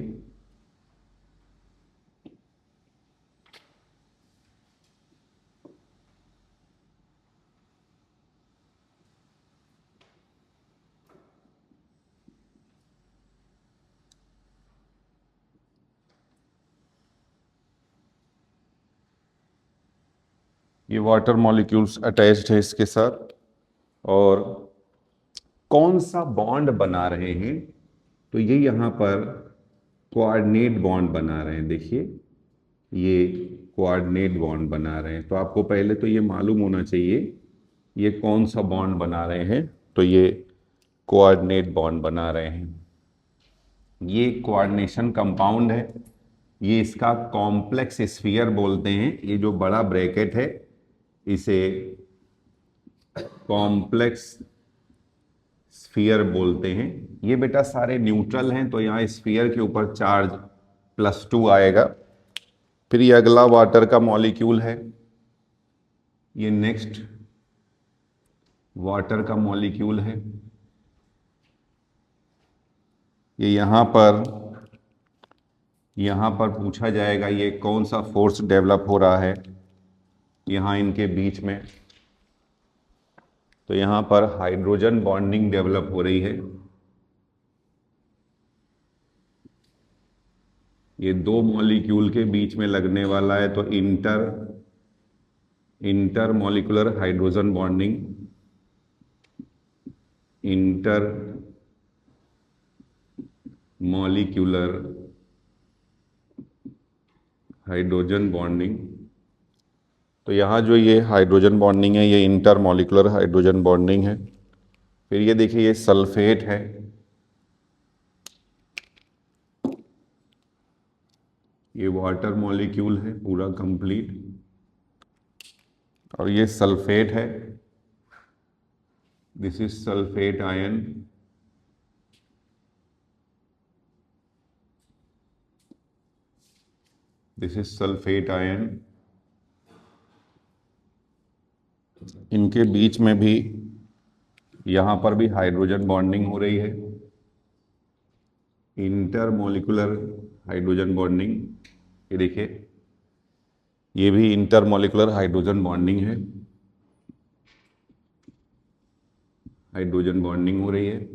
ये वाटर मॉलिक्यूल्स अटैच्ड है इसके साथ, और कौन सा बॉन्ड बना रहे हैं? तो ये यहाँ पर कोऑर्डिनेट बॉन्ड बना रहे हैं। देखिए ये कोऑर्डिनेट बॉन्ड बना रहे हैं, तो आपको पहले तो ये मालूम होना चाहिए ये कौन सा बॉन्ड बना रहे हैं। तो ये कोऑर्डिनेट बॉन्ड बना रहे हैं, ये कोऑर्डिनेशन कंपाउंड है, ये इसका कॉम्प्लेक्स स्फीयर बोलते हैं। ये जो बड़ा ब्रैकेट है इसे कॉम्प्लेक्स स्फीयर बोलते हैं। ये बेटा सारे न्यूट्रल हैं, तो यहाँ स्फीयर के ऊपर चार्ज +2 आएगा। फिर ये अगला वाटर का मॉलिक्यूल है, ये नेक्स्ट वाटर का मॉलिक्यूल है। ये यहाँ पर पूछा जाएगा ये कौन सा फोर्स डेवलप हो रहा है यहाँ इनके बीच में। तो यहाँ पर हाइड्रोजन बॉन्डिंग डेवलप हो रही है। ये दो मॉलिक्यूल के बीच में लगने वाला है, तो inter molecular hydrogen bonding, inter molecular hydrogen bonding. तो यहाँ जो ये हाइड्रोजन बॉन्डिंग है ये इंटर मॉलिक्यूलर हाइड्रोजन बॉन्डिंग है। फिर ये देखिए ये सल्फेट है, ये वाटर मॉलिक्यूल है पूरा कंप्लीट, और ये सल्फेट है, this is sulphate ion. This is sulphate ion. इनके बीच में भी यहां पर भी हाइड्रोजन बॉन्डिंग हो रही है, इंटरमॉलिक्यूलर हाइड्रोजन बॉन्डिंग। ये देखिए ये भी इंटरमॉलिक्यूलर हाइड्रोजन बॉन्डिंग है, हाइड्रोजन बॉन्डिंग हो रही है।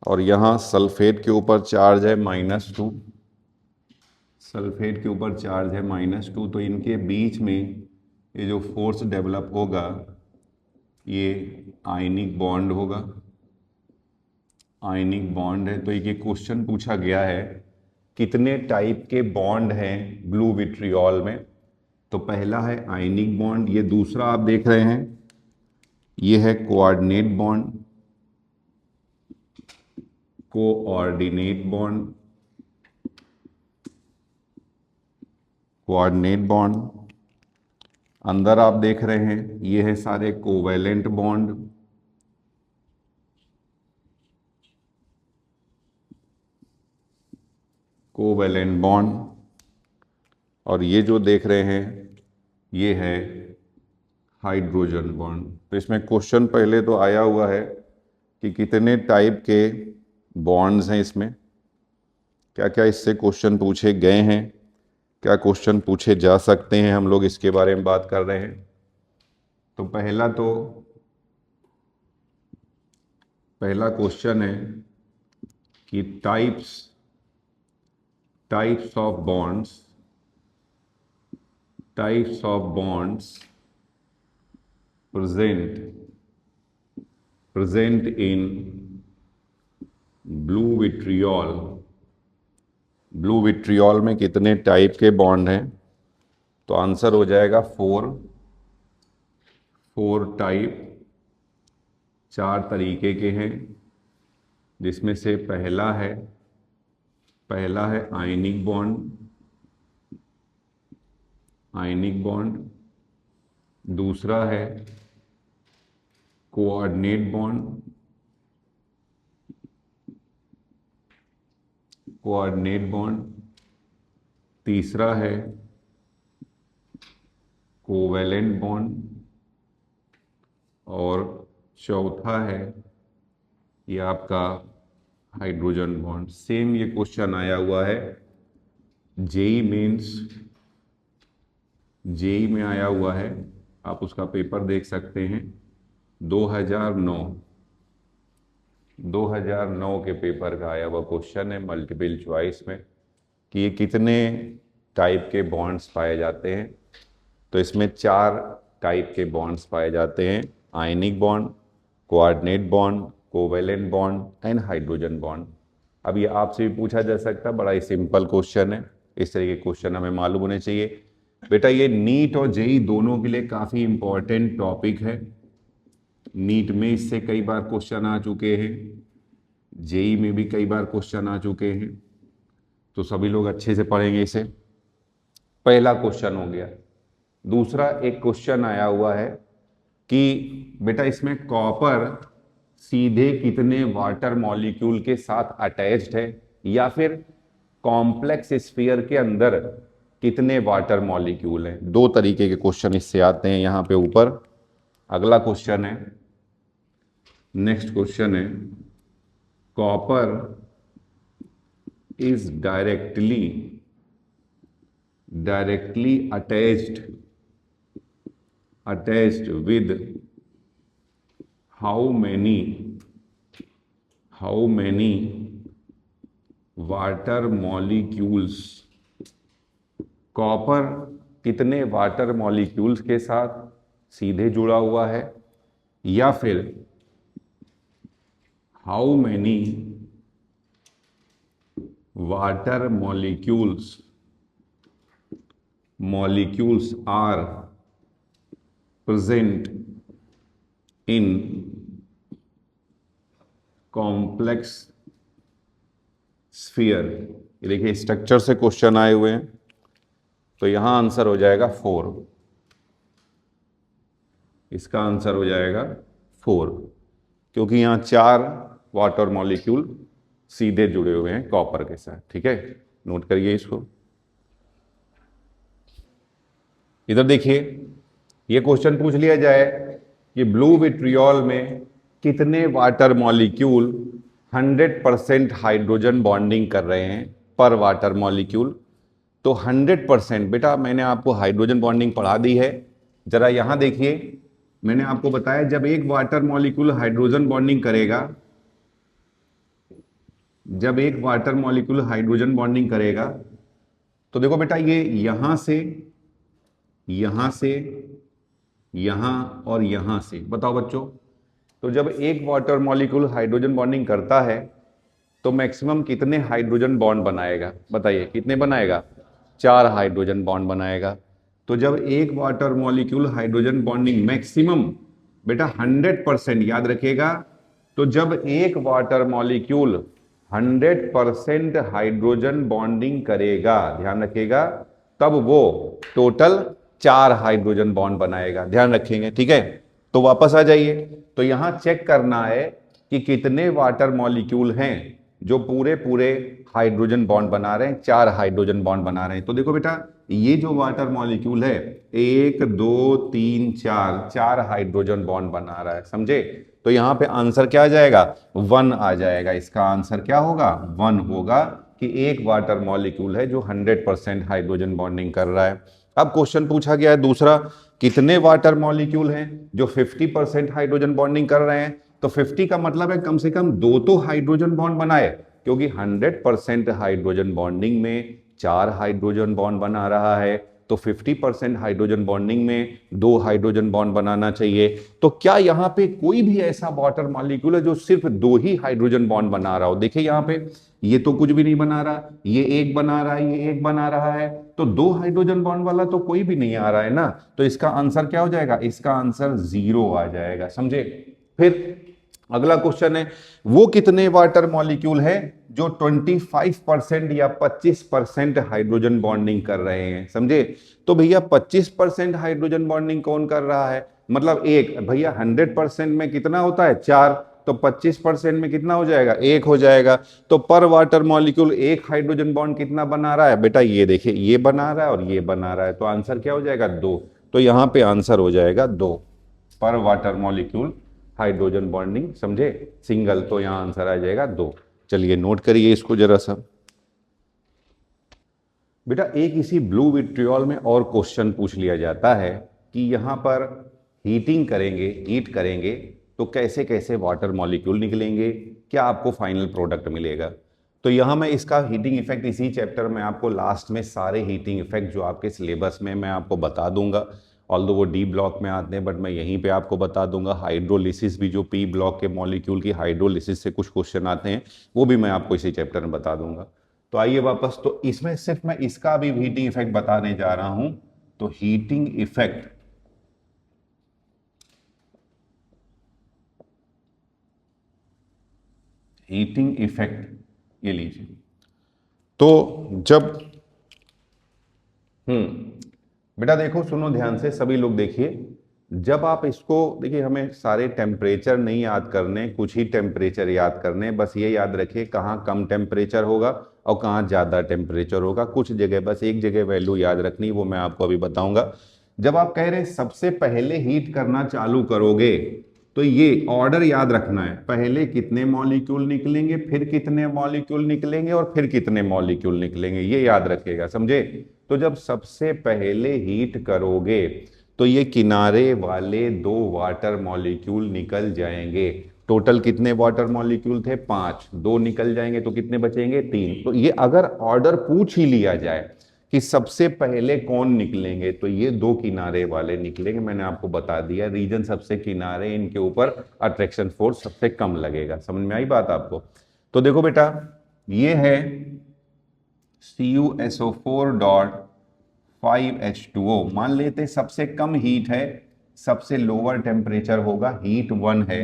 और यहाँ सल्फेट के ऊपर चार्ज है -2, सल्फेट के ऊपर चार्ज है -2, तो इनके बीच में ये जो फोर्स डेवलप होगा ये आयनिक बॉन्ड होगा, आयनिक बॉन्ड है। तो ये क्वेश्चन पूछा गया है कितने टाइप के बॉन्ड हैं ब्लू विट्रियोल में? तो पहला है आयनिक बॉन्ड, ये दूसरा आप देख रहे हैं ये है coordinate bond, coordinate bond, coordinate bond. अंदर आप देख रहे हैं ये है सारे कोवैलेंट बॉन्ड, कोवैलेंट बॉन्ड। और ये जो देख रहे हैं ये है हाइड्रोजन बॉन्ड। तो इसमें क्वेश्चन पहले तो आया हुआ है कि कितने टाइप के बॉन्ड्स हैं इसमें, क्या क्या इससे क्वेश्चन पूछे गए हैं, क्या क्वेश्चन पूछे जा सकते हैं, हम लोग इसके बारे में बात कर रहे हैं। तो पहला क्वेश्चन है कि types of bonds present in blue vitriol. Blue vitriol में कितने टाइप के बॉन्ड हैं तो आंसर हो जाएगा 4 टाइप, 4 तरीके के हैं, जिसमें से पहला है आयनिक बॉन्ड, दूसरा है कोऑर्डिनेट बॉन्ड, तीसरा है कोवैलेंट बॉन्ड, और चौथा है ये आपका हाइड्रोजन बॉन्ड। सेम ये क्वेश्चन आया हुआ है जेई में आया हुआ है, आप उसका पेपर देख सकते हैं। 2009 के पेपर का आया हुआ क्वेश्चन है मल्टीपल चॉइस में कि ये कितने टाइप के बॉन्ड्स पाए जाते हैं। तो इसमें 4 टाइप के बॉन्ड्स पाए जाते हैं, ionic bond, coordinate bond, covalent bond and hydrogen bond. अब ये आपसे भी पूछा जा सकता है, बड़ा ही सिंपल क्वेश्चन है, इस तरह के क्वेश्चन हमें मालूम होने चाहिए। बेटा ये नीट और जेई दोनों के लिए काफ़ी इंपॉर्टेंट टॉपिक है। नीट में इससे कई बार क्वेश्चन आ चुके हैं, जेई में भी कई बार क्वेश्चन आ चुके हैं, तो सभी लोग अच्छे से पढ़ेंगे इसे। पहला क्वेश्चन हो गया। दूसरा एक क्वेश्चन आया हुआ है कि बेटा इसमें कॉपर सीधे कितने वाटर मॉलिक्यूल के साथ अटैच्ड है, या फिर कॉम्प्लेक्स स्फीयर के अंदर कितने वाटर मॉलिक्यूल हैं। 2 तरीके के क्वेश्चन इससे आते हैं यहाँ पे ऊपर। अगला क्वेश्चन है, नेक्स्ट क्वेश्चन है, copper is directly attached with how many water molecules। Copper कितने वाटर मॉलिक्यूल्स के साथ सीधे जुड़ा हुआ है, या फिर how many water molecules are present in complex sphere। ये देखिए स्ट्रक्चर से क्वेश्चन आए हुए हैं, तो यहां आंसर हो जाएगा 4। इसका आंसर हो जाएगा 4, क्योंकि यहां 4 वाटर मॉलिक्यूल सीधे जुड़े हुए हैं कॉपर के साथ। ठीक है, नोट करिए इसको। इधर देखिए, ये क्वेश्चन पूछ लिया जाए कि ब्लू विट्रियोल में कितने वाटर मॉलिक्यूल 100% हाइड्रोजन बॉन्डिंग कर रहे हैं पर वाटर मॉलिक्यूल। तो 100% बेटा मैंने आपको हाइड्रोजन बॉन्डिंग पढ़ा दी है। जरा यहां देखिए, मैंने आपको बताया जब एक वाटर मॉलिक्यूल हाइड्रोजन बॉन्डिंग करेगा, तो देखो बेटा ये यहां से यहां और यहां से, बताओ बच्चों, तो जब एक वाटर मॉलिक्यूल हाइड्रोजन बॉन्डिंग करता है तो मैक्सिमम कितने हाइड्रोजन बॉन्ड बनाएगा, बताइए कितने बनाएगा? 4 हाइड्रोजन बॉन्ड बनाएगा। तो जब एक water molecule hydrogen bonding maximum बेटा 100%, याद रखिएगा, तो जब एक वाटर मॉलिक्यूल 100% हाइड्रोजन बॉन्डिंग करेगा, ध्यान रखिएगा, तब वो टोटल 4 हाइड्रोजन बॉन्ड बनाएगा। ध्यान रखेंगे, ठीक है। तो वापस आ जाइए, तो यहां चेक करना है कि कितने वाटर मॉलिक्यूल हैं जो पूरे हाइड्रोजन बॉन्ड बना रहे हैं, 4 हाइड्रोजन बॉन्ड बना रहे हैं। तो देखो बेटा, ये जो वाटर मॉलिक्यूल है 1 2 3 4 हाइड्रोजन बॉन्ड बना रहा है, समझे। तो यहां पे आंसर क्या आ जाएगा? 1 आ जाएगा। इसका आंसर क्या होगा? 1 होगा, कि एक वाटर मॉलिक्यूल है जो 100% हाइड्रोजन बॉन्डिंग कर रहा है। अब क्वेश्चन पूछा गया है दूसरा, कितने वाटर मॉलिक्यूल हैं जो 50% हाइड्रोजन बॉन्डिंग कर रहे हैं। तो 50 का मतलब है कम से कम 2 तो हाइड्रोजन बॉन्ड बनाए, क्योंकि 100% हाइड्रोजन बॉन्डिंग में 4 हाइड्रोजन बॉन्ड बना रहा है, तो तो 50% हाइड्रोजन बॉन्डिंग में 2 हाइड्रोजन बॉन्ड बनाना चाहिए। तो क्या यहाँ पे कोई भी ऐसा वाटर मॉलिक्यूल है जो सिर्फ 2 ही हाइड्रोजन बॉन्ड बना रहा हो? देखिए यहाँ पे ये तो कुछ भी नहीं बना रहा, ये एक बना रहा है, ये एक बना रहा है, तो 2 हाइड्रोजन बॉन्ड वाला तो कोई भी नहीं आ रहा है ना। तो इसका आंसर क्या हो जाएगा? इसका आंसर 0 आ जाएगा, समझे। फिर अगला क्वेश्चन है, वो कितने वाटर मॉलिक्यूल है जो 25% या 25% हाइड्रोजन बॉन्डिंग कर रहे हैं, समझे। तो भैया 25% हाइड्रोजन बॉन्डिंग कौन कर रहा है? मतलब एक, भैया 100% में कितना होता है? 4, तो 25% में कितना हो जाएगा? 1 हो जाएगा। तो पर वाटर मॉलिक्यूल एक हाइड्रोजन बॉन्ड कितना बना रहा है? बेटा ये देखिए, ये बना रहा है और ये बना रहा है, तो आंसर क्या हो जाएगा? 2। तो यहां पे आंसर हो जाएगा 2, पर वाटर मॉलिक्यूल हाइड्रोजन बॉन्डिंग, समझे, सिंगल, तो यहां आंसर आ जाएगा 2। चलिए नोट करिए इसको जरा सा। बेटा एक इसी ब्लू विट्रियोल में और क्वेश्चन पूछ लिया जाता है कि यहां पर हीटिंग करेंगे, हीट करेंगे तो कैसे कैसे वाटर मॉलिक्यूल निकलेंगे, क्या आपको फाइनल प्रोडक्ट मिलेगा। तो यहां मैं इसका हीटिंग इफेक्ट इसी चैप्टर में आपको लास्ट में सारे हीटिंग इफेक्ट जो आपके सिलेबस में मैं आपको बता दूंगा। ऑल्दो वो डी ब्लॉक में आते हैं, बट मैं यहीं पे आपको बता दूंगा। हाइड्रोलिसिस भी, जो पी ब्लॉक के मॉलिक्यूल की हाइड्रोलिसिस से कुछ क्वेश्चन आते हैं, वो भी मैं आपको इसी चैप्टर में बता दूंगा। तो आइए वापस, तो इसमें सिर्फ मैं इसका भी हीटिंग इफेक्ट बताने जा रहा हूं। तो हीटिंग इफेक्ट, हीटिंग इफेक्ट ये लीजिए। तो जब बेटा देखो, सुनो ध्यान से सभी लोग देखिए, जब आप इसको देखिए, हमें सारे टेम्परेचर नहीं याद करने, कुछ ही टेम्परेचर याद करने, बस ये याद रखिए कहाँ कम टेम्परेचर होगा और कहाँ ज़्यादा टेम्परेचर होगा। कुछ जगह, बस एक जगह वैल्यू याद रखनी, वो मैं आपको अभी बताऊंगा। जब आप कह रहे हैं सबसे पहले हीट करना चालू करोगे, तो ये ऑर्डर याद रखना है, पहले कितने मॉलिक्यूल निकलेंगे, फिर कितने मॉलिक्यूल निकलेंगे और फिर कितने मॉलिक्यूल निकलेंगे, ये याद रखिएगा, समझे। तो जब सबसे पहले हीट करोगे तो ये किनारे वाले 2 वाटर मॉलिक्यूल निकल जाएंगे। टोटल कितने वाटर मॉलिक्यूल थे? 5, 2 निकल जाएंगे तो कितने बचेंगे? 3। तो ये अगर ऑर्डर पूछ ही लिया जाए कि सबसे पहले कौन निकलेंगे, तो ये 2 किनारे वाले निकलेंगे। मैंने आपको बता दिया, रीजन सबसे किनारे, इनके ऊपर अट्रैक्शन फोर्स सबसे कम लगेगा। समझ में आई बात आपको? तो देखो बेटा, ये है CuSO4 डॉट 5H2O। मान लेते सबसे कम हीट है, सबसे लोअर टेम्परेचर होगा, हीट 1 है,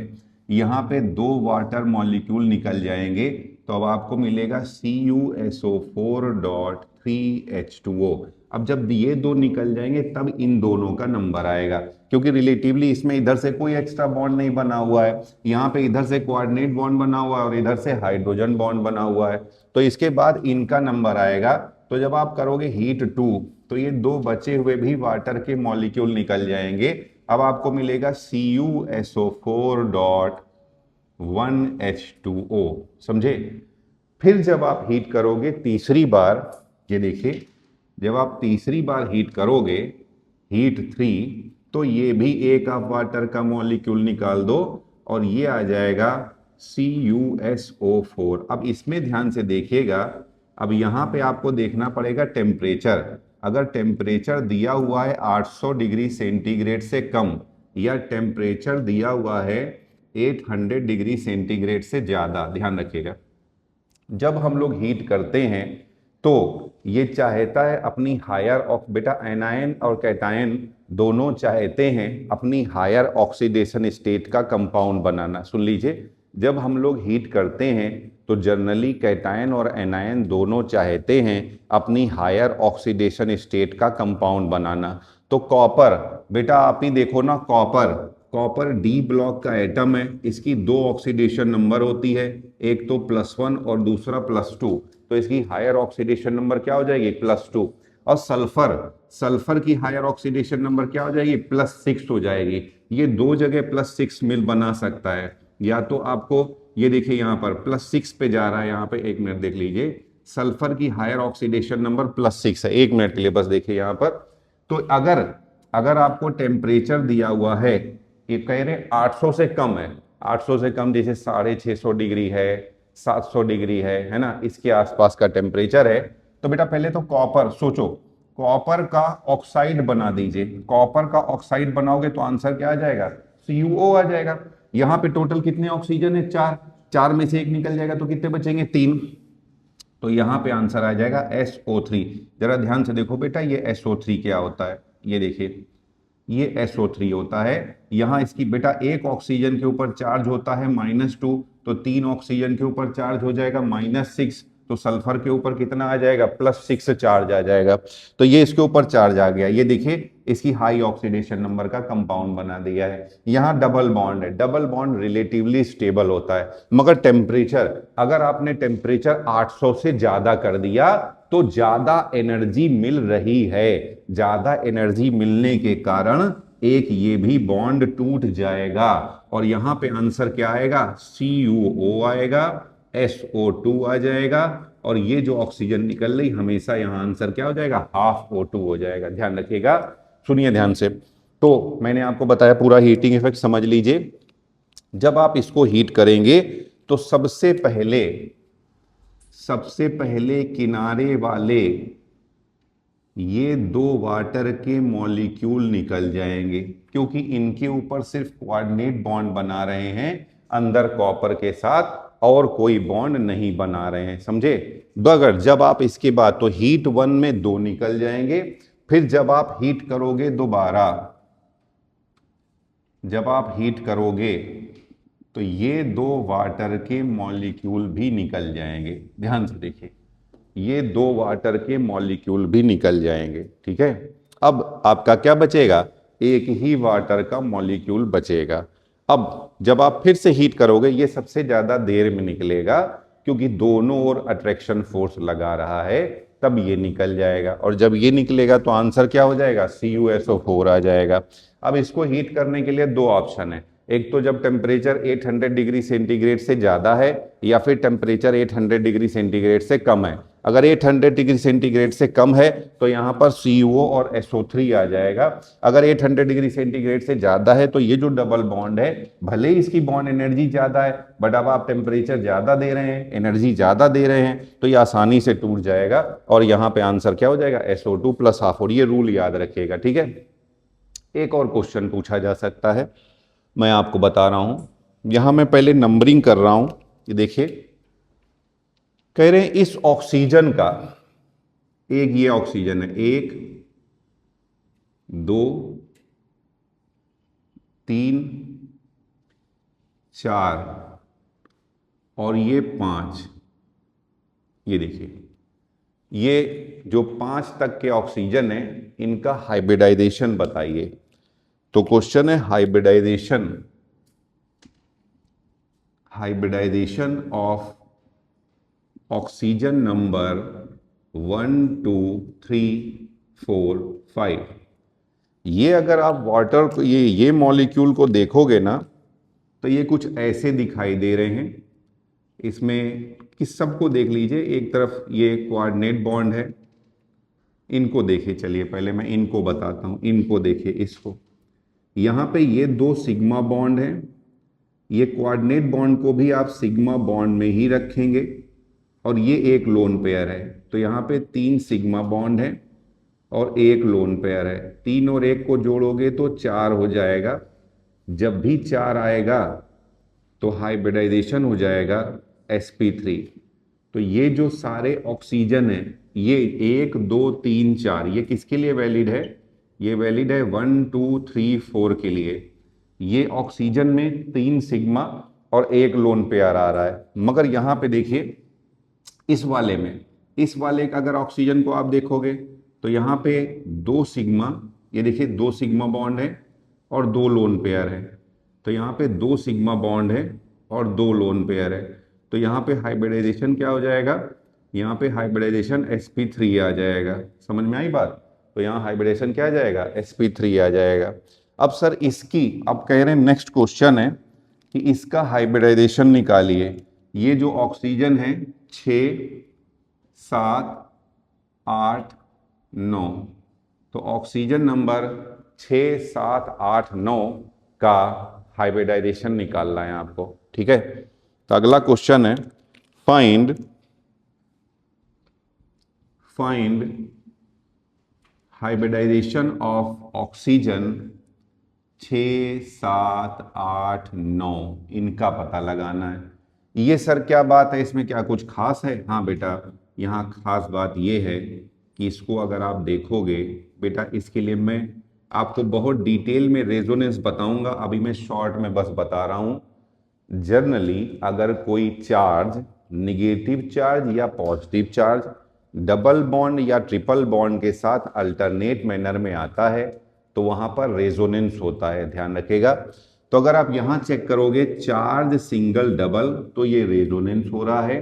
यहाँ पे 2 वाटर मॉलिक्यूल निकल जाएंगे, तो अब आपको मिलेगा CuSO4 डॉट 3H2O। अब जब ये 2 निकल जाएंगे तब इन दोनों का नंबर आएगा, क्योंकि रिलेटिवली इसमें इधर से कोई एक्स्ट्रा बॉन्ड नहीं बना हुआ है, यहाँ पे इधर से कोऑर्डिनेट बॉन्ड बना हुआ है और इधर से हाइड्रोजन बॉन्ड बना हुआ है, तो इसके बाद इनका नंबर आएगा। तो जब आप करोगे हीट 2, तो ये 2 बचे हुए भी वाटर के मॉलिक्यूल निकल जाएंगे। अब आपको मिलेगा CuSO4 डॉट 1H2O, समझे। फिर जब आप हीट करोगे तीसरी बार, ये देखिए, जब आप तीसरी बार हीट करोगे, हीट 3, तो ये भी एक आप वाटर का मॉलिक्यूल निकाल दो और ये आ जाएगा CuSO4। अब इसमें ध्यान से देखिएगा, अब यहाँ पे आपको देखना पड़ेगा टेम्परेचर। अगर टेम्परेचर दिया हुआ है 800 डिग्री सेंटीग्रेड से कम, या टेम्परेचर दिया हुआ है 800 डिग्री सेंटीग्रेड से ज़्यादा, ध्यान रखिएगा, जब हम लोग हीट करते हैं तो ये चाहता है अपनी हायर बेटा एनायन और कैटायन दोनों चाहते हैं अपनी हायर ऑक्सीडेशन स्टेट का कंपाउंड बनाना। सुन लीजिए, जब हम लोग हीट करते हैं तो जनरली कैटायन और एनायन दोनों चाहते हैं अपनी हायर ऑक्सीडेशन स्टेट का कंपाउंड बनाना। तो कॉपर, बेटा आप ही देखो ना, कॉपर डी ब्लॉक का एटम है, इसकी 2 ऑक्सीडेशन नंबर होती है, एक तो +1 और दूसरा +2, तो इसकी हायर ऑक्सीडेशन नंबर क्या हो जाएगी? +2। और सल्फर की हायर ऑक्सीडेशन नंबर क्या हो जाएगी? +6 हो जाएगी। ये 2 जगह +6 मिल बना सकता है, या तो आपको ये देखिए यहाँ पर +6 पे जा रहा है, यहाँ पे 1 मिनट देख लीजिए, सल्फर की हायर ऑक्सीडेशन नंबर +6 है, 1 मिनट के लिए बस देखिए यहाँ पर। तो अगर आपको टेम्परेचर दिया हुआ है, ये कह रहे 800 से कम है, 800 से कम जैसे 650 डिग्री है, 700 डिग्री है ना, इसके आसपास का टेम्परेचर है, तो बेटा पहले तो कॉपर सोचो, कॉपर का ऑक्साइड बना दीजिए, कॉपर का ऑक्साइड बनाओगे तो आंसर क्या आ जाएगा, CuO आ जाएगा। यहां पे टोटल कितने ऑक्सीजन है, 4, 4 में से एक निकल जाएगा तो कितने बचेंगे, 3। तो यहां पे आंसर आ जाएगा SO3। जरा ध्यान से देखो बेटा, ये SO3 क्या होता है, ये देखिए ये SO3 होता है। यहां इसकी बेटा एक ऑक्सीजन के ऊपर चार्ज होता है -2, तो 3 ऑक्सीजन के ऊपर चार्ज हो जाएगा -6, तो सल्फर के ऊपर कितना आ जाएगा, +6 चार्ज आ जाएगा। तो ये इसके ऊपर चार्ज आ गया, ये देखिए इसकी हाई ऑक्सीडेशन नंबर का कंपाउंड बना दिया है। यहाँ डबल बॉन्ड है, डबल बॉन्ड रिलेटिवली स्टेबल होता है, मगर टेम्परेचर, अगर आपने टेम्परेचर 800 से ज्यादा कर दिया तो ज्यादा एनर्जी मिल रही है, ज्यादा एनर्जी मिलने के कारण एक ये भी बॉन्ड टूट जाएगा और यहां पे आंसर क्या आएगा, CuO आएगा, SO2 आ जाएगा और ये जो ऑक्सीजन निकल रही हमेशा यहां आंसर क्या हो जाएगा, ½ O2 हो जाएगा। ध्यान रखिएगा, सुनिए ध्यान से। तो मैंने आपको बताया पूरा हीटिंग इफेक्ट समझ लीजिए। जब आप इसको हीट करेंगे तो सबसे पहले किनारे वाले ये 2 वाटर के मॉलिक्यूल निकल जाएंगे, क्योंकि इनके ऊपर सिर्फ कोऑर्डिनेट बॉन्ड बना रहे हैं अंदर कॉपर के साथ, और कोई बॉन्ड नहीं बना रहे हैं, समझे। बगर जब आप इसके बाद तो हीट 1 में 2 निकल जाएंगे, फिर जब आप हीट करोगे दोबारा, जब आप हीट करोगे तो ये 2 वाटर के मॉलिक्यूल भी निकल जाएंगे। ध्यान से देखिए, ये 2 वाटर के मॉलिक्यूल भी निकल जाएंगे, ठीक है। अब आपका क्या बचेगा, एक ही वाटर का मॉलिक्यूल बचेगा। अब जब आप फिर से हीट करोगे, ये सबसे ज्यादा देर में निकलेगा क्योंकि दोनों ओर अट्रैक्शन फोर्स लगा रहा है, तब ये निकल जाएगा। और जब ये निकलेगा तो आंसर क्या हो जाएगा, CuSO4 आ जाएगा। अब इसको हीट करने के लिए 2 ऑप्शन है, एक तो जब टेम्परेचर 800 डिग्री सेंटीग्रेड से ज़्यादा है, या फिर टेम्परेचर 800 डिग्री सेंटीग्रेड से कम है। अगर 800 डिग्री सेंटीग्रेड से कम है तो यहाँ पर CuO और SO3 आ जाएगा। अगर 800 डिग्री सेंटीग्रेड से ज़्यादा है तो ये जो डबल बॉन्ड है, भले ही इसकी बॉन्ड एनर्जी ज़्यादा है, बट अब आप टेम्परेचर ज़्यादा दे रहे हैं, एनर्जी ज़्यादा दे रहे हैं, तो ये आसानी से टूट जाएगा और यहाँ पे आंसर क्या हो जाएगा, SO2 + ½ और ये रूल याद रखिएगा, ठीक है। एक और क्वेश्चन पूछा जा सकता है, मैं आपको बता रहा हूं। यहां मैं पहले नंबरिंग कर रहा हूं, ये देखिए कह रहे हैं इस ऑक्सीजन का, एक ये ऑक्सीजन है, 1 2 3 4 और ये 5, ये देखिए ये जो 5 तक के ऑक्सीजन है इनका हाइब्रिडाइजेशन बताइए। तो क्वेश्चन है हाइब्रिडाइजेशन ऑफ ऑक्सीजन नंबर 1 2 3 4 5। ये अगर आप वाटर को ये मॉलिक्यूल को देखोगे ना तो ये कुछ ऐसे दिखाई दे रहे हैं। इसमें किस सबको देख लीजिए, एक तरफ ये कोऑर्डिनेट बॉन्ड है, इनको देखिए, चलिए पहले मैं इनको बताता हूं, इनको देखिए, इसको यहां पे ये 2 सिग्मा बॉन्ड है, ये कोऑर्डिनेट बॉन्ड को भी आप सिग्मा बॉन्ड में ही रखेंगे और ये एक लोन पेयर है, तो यहाँ पे 3 सिग्मा बॉन्ड है और एक लोन पेयर है। 3 और 1 को जोड़ोगे तो 4 हो जाएगा। जब भी 4 आएगा तो हाइब्रिडाइजेशन हो जाएगा sp3। तो ये जो सारे ऑक्सीजन है, ये 1 2 3 4, ये किसके लिए वैलिड है, ये वैलिड है 1 2 3 4 के लिए। ये ऑक्सीजन में 3 सिग्मा और एक लोन पेयर आ रहा है, मगर यहां पे देखिए इस वाले का अगर ऑक्सीजन को आप देखोगे तो यहाँ पे 2 सिग्मा, ये देखिए 2 सिग्मा बॉन्ड है और 2 लोन पेयर है, तो यहाँ पे 2 सिग्मा बॉन्ड है और 2 लोन पेयर है, तो यहाँ पे हाइब्रिडाइजेशन क्या हो जाएगा, यहाँ पे हाइब्रिडाइजेशन sp3 आ जाएगा। समझ में आई बात, तो यहाँ हाइब्रिडेशन क्या आ जाएगा, sp3 आ जाएगा। अब सर इसकी, अब कह रहे हैं नेक्स्ट क्वेश्चन है कि इसका हाइब्रिडाइजेशन निकालिए। ये जो ऑक्सीजन है 6 7 8 9, तो ऑक्सीजन नंबर 6 7 8 9 का हाइब्रिडाइजेशन निकालना है आपको, ठीक है। तो अगला क्वेश्चन है फाइंड हाइब्रिडाइजेशन ऑफ ऑक्सीजन 6, 7, 8, 9 इनका पता लगाना है। ये सर क्या बात है, इसमें क्या कुछ खास है? हाँ बेटा, यहाँ खास बात ये है कि इसको अगर आप देखोगे बेटा, इसके लिए मैं आपको बहुत डिटेल में रेजोनेंस बताऊंगा, अभी मैं शॉर्ट में बस बता रहा हूं। जनरली अगर कोई चार्ज निगेटिव चार्ज या पॉजिटिव चार्ज डबल बॉन्ड या ट्रिपल बॉन्ड के साथ अल्टरनेट मैनर में आता है तो वहां पर रेजोनेंस होता है, ध्यान रखिएगा। तो अगर आप यहां चेक करोगे चार्ज सिंगल डबल तो ये रेजोनेंस हो रहा है,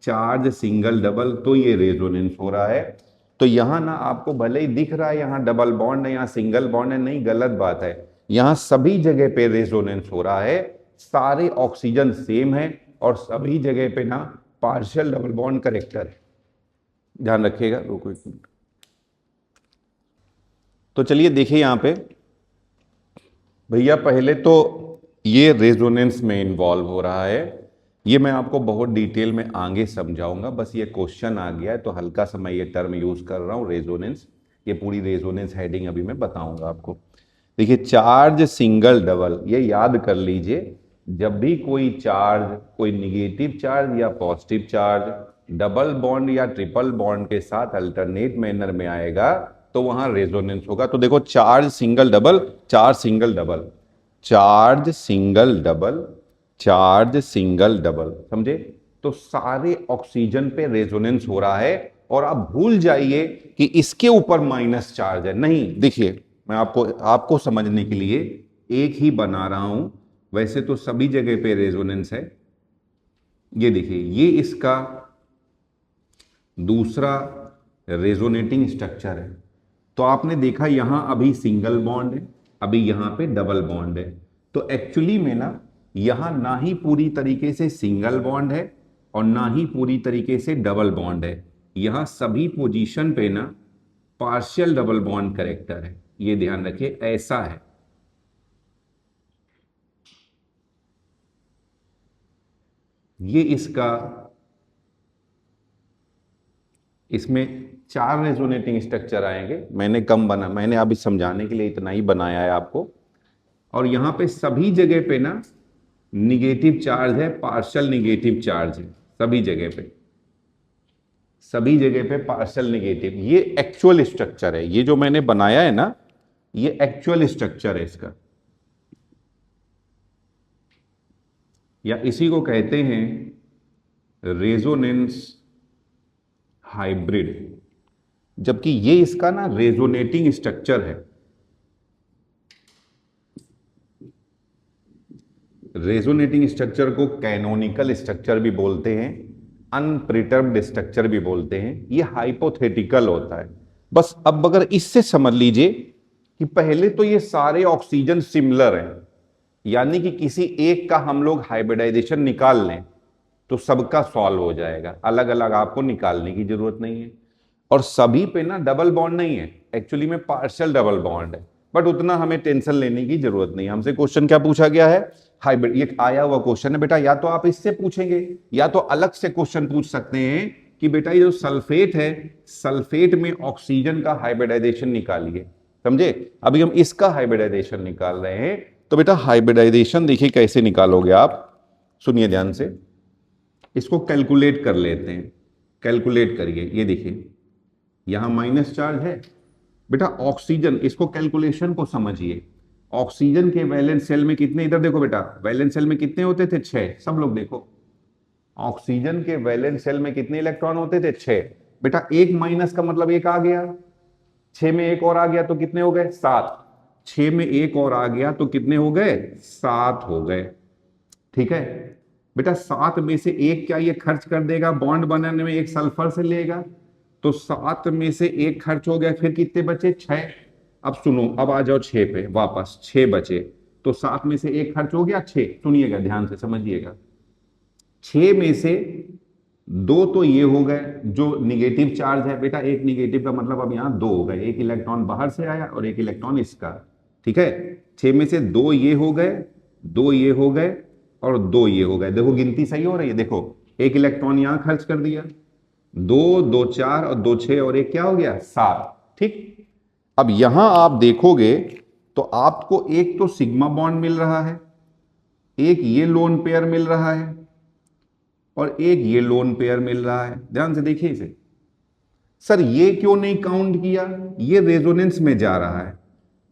चार्ज सिंगल डबल तो ये रेजोनेंस हो रहा है। तो यहां ना आपको भले ही दिख रहा है यहां डबल बॉन्ड है, यहां सिंगल बॉन्ड है, नहीं, गलत बात है। यहां सभी जगह पे रेजोनेंस हो रहा है, सारे ऑक्सीजन सेम है और सभी जगह पे ना पार्शियल डबल बॉन्ड करेक्टर है, ध्यान रखिएगा। रुको एक मिनट। तो चलिए देखिए यहां पे भैया, पहले तो ये रेजोनेंस में इन्वॉल्व हो रहा है, ये मैं आपको बहुत डिटेल में आगे समझाऊंगा, बस ये क्वेश्चन आ गया है तो हल्का सा मैं ये टर्म यूज कर रहा हूं रेजोनेंस। ये पूरी रेजोनेंस हेडिंग अभी मैं बताऊंगा आपको। देखिए चार्ज सिंगल डबल, ये याद कर लीजिए, जब भी कोई चार्ज, कोई निगेटिव चार्ज या पॉजिटिव चार्ज डबल बॉन्ड या ट्रिपल बॉन्ड के साथ अल्टरनेट मैनर में आएगा तो वहां रेजोनेंस होगा। तो देखो charge single double, charge single double, charge single double, charge single double, समझे? तो सारे ऑक्सीजन पे रेजोनेंस हो रहा है। और आप भूल जाइए कि इसके ऊपर माइनस चार्ज है, नहीं। देखिए मैं आपको समझने के लिए एक ही बना रहा हूं, वैसे तो सभी जगह पे रेजोनेंस है। ये देखिए, ये इसका दूसरा रेजोनेटिंग स्ट्रक्चर है। तो आपने देखा यहां अभी सिंगल बॉन्ड है, अभी यहां पे डबल बॉन्ड है। तो एक्चुअली में ना यहां ना ही पूरी तरीके से सिंगल बॉन्ड है और ना ही पूरी तरीके से डबल बॉन्ड है, यहां सभी पोजीशन पे ना पार्शियल डबल बॉन्ड करेक्टर है, ये ध्यान रखिए, ऐसा है। ये इसका, इसमें 4 रेजोनेटिंग स्ट्रक्चर आएंगे, मैंने अभी समझाने के लिए इतना ही बनाया है आपको। और यहां पे सभी जगह पे ना निगेटिव चार्ज है, पार्शियल निगेटिव चार्ज है, सभी जगह पे, सभी जगह पे पार्शियल निगेटिव। ये एक्चुअल स्ट्रक्चर है, ये जो मैंने बनाया है ना, ये एक्चुअल स्ट्रक्चर है इसका, या इसी को कहते हैं रेजोनेंस हाइब्रिड, जबकि ये इसका ना रेजोनेटिंग स्ट्रक्चर है। रेजोनेटिंग स्ट्रक्चर को कैनोनिकल स्ट्रक्चर भी बोलते हैं, अनप्रिटर्ब्ड स्ट्रक्चर भी बोलते हैं, ये हाइपोथेटिकल होता है। बस अब अगर इससे समझ लीजिए कि पहले तो ये सारे ऑक्सीजन सिमिलर हैं, यानी कि किसी एक का हम लोग हाइब्रिडाइजेशन निकाल लें तो सबका सॉल्व हो जाएगा, अलग अलग आपको निकालने की जरूरत नहीं है। और सभी पे ना डबल बॉन्ड नहीं है, एक्चुअली में पार्शियल डबल बॉन्ड है, बट उतना हमें टेंशन लेने की जरूरत नहीं। हमसे क्वेश्चन क्या पूछा गया है? हाइब्रिड, ये आया हुआ क्वेश्चन है बेटा, या तो आप इससे पूछेंगे या तो अलग से क्वेश्चन पूछ सकते हैं कि बेटा ये जो सल्फेट है, सल्फेट में ऑक्सीजन का हाइब्रिडाइजेशन निकालिए, समझे? अभी हम इसका हाइब्रिडाइजेशन निकाल रहे हैं। तो बेटा हाइब्रिडाइजेशन देखिए कैसे निकालोगे आप, सुनिए ध्यान से, इसको कैलकुलेट कर लेते हैं। कैलकुलेट करिए, ये देखिए यहां माइनस चार्ज है बेटा, ऑक्सीजन, इसको कैलकुलेशन को समझिए। ऑक्सीजन के वैलेंस सेल में कितने, इधर देखो बेटा, वैलेंस सेल में कितने होते थे? 6, सब लोग देखो, ऑक्सीजन के वैलेंस सेल में कितने इलेक्ट्रॉन होते थे? 6। बेटा एक माइनस का मतलब एक आ गया, 6 में एक और आ गया तो कितने हो गए? 7। 6 में एक और आ गया तो कितने हो गए? 7 हो गए, ठीक है बेटा। 7 में से एक क्या ये खर्च कर देगा बॉन्ड बनाने में, एक सल्फर से लेगा, तो 7 में से एक खर्च हो गया, फिर कितने बचे? 6। अब सुनो, अब आ जाओ 6 पे वापस, 6 बचे, तो 7 में से एक खर्च हो गया, 6। सुनिएगा ध्यान से, समझिएगा, 6 में से 2 तो ये हो गए जो निगेटिव चार्ज है बेटा, एक निगेटिव का मतलब अब यहां 2 हो गए, एक इलेक्ट्रॉन बाहर से आया और एक इलेक्ट्रॉन इसका, ठीक है। 6 में से 2 ये हो गए, 2 ये हो गए और 2 ये हो गए। देखो गिनती सही हो रही है, देखो एक इलेक्ट्रॉन यहां खर्च कर दिया, 2, 2 4 और 2 6 और एक क्या हो गया? 7, ठीक। अब यहां आप देखोगे तो आपको एक तो सिग्मा बॉन्ड मिल रहा है, एक ये लोन पेयर मिल रहा है और एक ये लोन पेयर मिल रहा है। ध्यान से देखिए इसे। सर ये क्यों नहीं काउंट किया? ये रेजोनेंस में जा रहा है।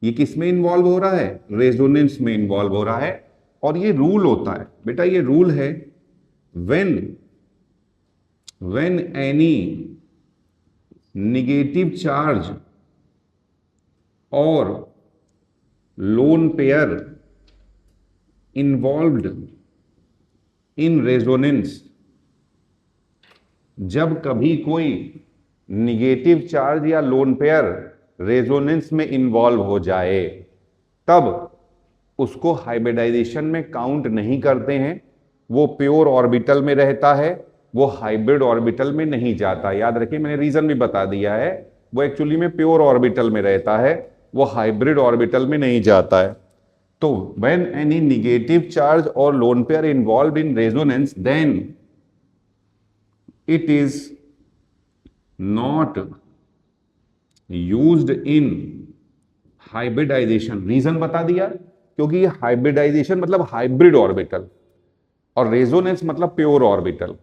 ये किस में इन्वॉल्व हो रहा है? रेजोनेंस में इन्वॉल्व हो रहा है। और ये रूल होता है बेटा, ये रूल है, when any negative charge or lone pair involved in resonance, जब कभी कोई निगेटिव चार्ज या लोन पेयर रेजोनेंस में इन्वॉल्व हो जाए तब उसको हाइब्रिडाइजेशन में काउंट नहीं करते हैं। वो प्योर ऑर्बिटल में रहता है, वो हाइब्रिड ऑर्बिटल में नहीं जाता। याद रखिए, मैंने रीजन भी बता दिया है। वो एक्चुअली में प्योर ऑर्बिटल में रहता है, वो हाइब्रिड ऑर्बिटल में नहीं जाता है। तो व्हेन एनी निगेटिव चार्ज और lone pair involve in resonance, then it is not used in hybridization. Reason बता दिया, क्योंकि ये हाइब्रिडाइजेशन मतलब हाइब्रिड ऑर्बिटल और रेजोनेंस मतलब प्योर ऑर्बिटल।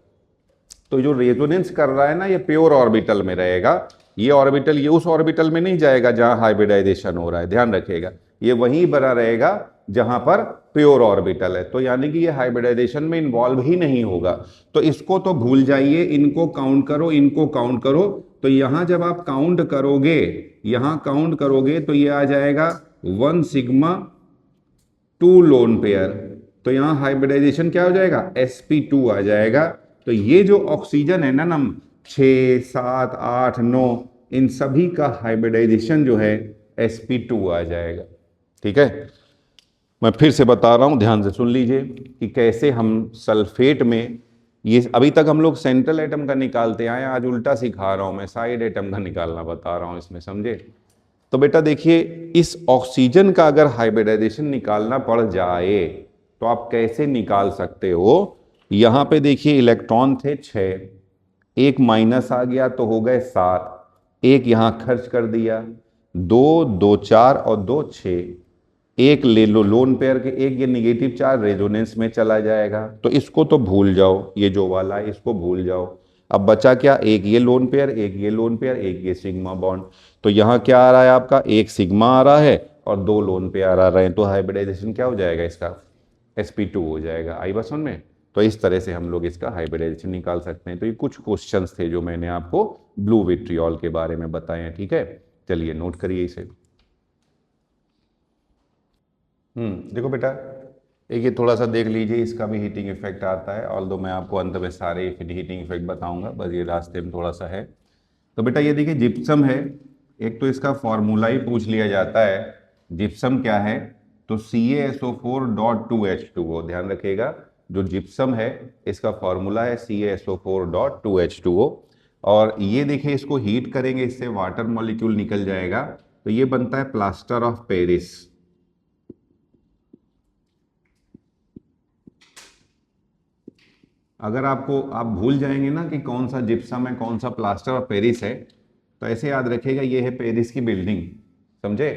तो जो रेजोनेंस कर रहा है ना, ये प्योर ऑर्बिटल में रहेगा। ये ऑर्बिटल ये उस ऑर्बिटल में नहीं जाएगा जहां हाइब्रिडाइजेशन हो रहा है, ध्यान रखिएगा। ये वहीं बना रहेगा जहां पर प्योर ऑर्बिटल है। तो यानी कि ये हाइब्रिडाइजेशन में इन्वॉल्व ही नहीं होगा। तो इसको तो भूल जाइए, इनको काउंट करो, इनको काउंट करो। तो यहां जब आप काउंट करोगे, यहां काउंट करोगे तो ये आ जाएगा 1 सिग्मा 2 लोन पेयर। तो यहां हाइब्रिडाइजेशन क्या हो जाएगा? sp2 आ जाएगा। तो ये जो ऑक्सीजन है ना, नम 6, 7, 8, 9, इन सभी का हाइब्रिडाइजेशन जो है sp2 आ जाएगा। ठीक है, मैं फिर से बता रहा हूं, ध्यान से सुन लीजिए कि कैसे हम सल्फेट में, ये अभी तक हम लोग सेंट्रल एटम का निकालते आए, आज उल्टा सिखा रहा हूं मैं, साइड एटम का निकालना बता रहा हूं इसमें, समझे? तो बेटा देखिए, इस ऑक्सीजन का अगर हाइब्रिडाइजेशन निकालना पड़ जाए तो आप कैसे निकाल सकते हो? यहां पे देखिए इलेक्ट्रॉन थे 6, एक माइनस आ गया तो हो गए 7, एक यहां खर्च कर दिया, 2, 2, 4 और 2, 6, एक ले लो लोन पेयर के, एक ये निगेटिव चार्ज रेजोनेंस में चला जाएगा। तो इसको तो भूल जाओ, ये जो वाला है इसको भूल जाओ। अब बचा क्या? एक ये लोन पेयर, एक ये लोन पेयर, एक ये सिग्मा बॉन्ड। तो यहाँ क्या आ रहा है आपका? एक सिग्मा आ रहा है और 2 लोन पेयर आ रहे हैं। तो हाइब्रिडाइजेशन क्या हो जाएगा इसका? sp2 हो जाएगा। आई बात समझ में? तो इस तरह से हम लोग इसका हाइब्रिडाइजेशन निकाल सकते हैं। तो ये कुछ क्वेश्चंस थे जो मैंने आपको ब्लू विट्रियोल के बारे में बताए हैं। ठीक है, चलिए नोट करिए इसे। देखो बेटा, एक ये थोड़ा सा देख लीजिए, इसका भी हीटिंग इफेक्ट आता है। ऑल्दो मैं आपको अंत में सारे हीटिंग इफेक्ट बताऊंगा, बस ये रास्ते में थोड़ा सा है। तो बेटा ये देखिए, जिप्सम है, एक तो इसका फॉर्मूला ही पूछ लिया जाता है। जिप्सम क्या है? तो CaSO4.2H2O। ध्यान रखिएगा, जो जिप्सम है इसका फॉर्मूला है CaSO4.2H2O। और ये देखिए, इसको हीट करेंगे, इससे वाटर मॉलिक्यूल निकल जाएगा, तो ये बनता है प्लास्टर ऑफ पेरिस। अगर आपको आप भूल जाएंगे ना कि कौन सा जिप्सम है, कौन सा प्लास्टर ऑफ पेरिस है, तो ऐसे याद रखिएगा, ये है पेरिस की बिल्डिंग, समझे?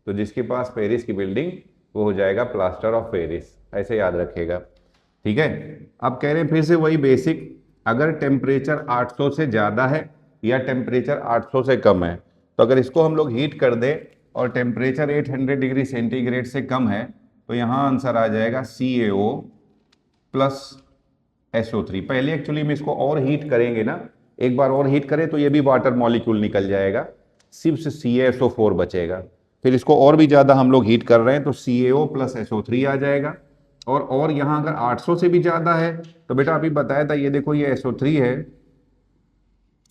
तो जिसके पास पेरिस की बिल्डिंग वो हो जाएगा प्लास्टर ऑफ पेरिस, ऐसे याद रखिएगा। ठीक है, अब कह रहे हैं फिर से वही बेसिक, अगर टेम्परेचर 800 से ज़्यादा है या टेम्परेचर 800 से कम है, तो अगर इसको हम लोग हीट कर दें और टेम्परेचर 800 डिग्री सेंटीग्रेड से कम है, तो यहाँ आंसर आ जाएगा CaO प्लस SO3। पहले एक्चुअली में इसको और हीट करेंगे ना, एक बार और हीट करें तो ये भी वाटर मॉलिक्यूल निकल जाएगा, सिर्फ CaSO4 बचेगा। फिर इसको और भी ज़्यादा हम लोग हीट कर रहे हैं तो CaO प्लस SO3 आ जाएगा। और यहाँ अगर 800 से भी ज़्यादा है तो बेटा अभी बताया था, ये देखो ये SO3 है,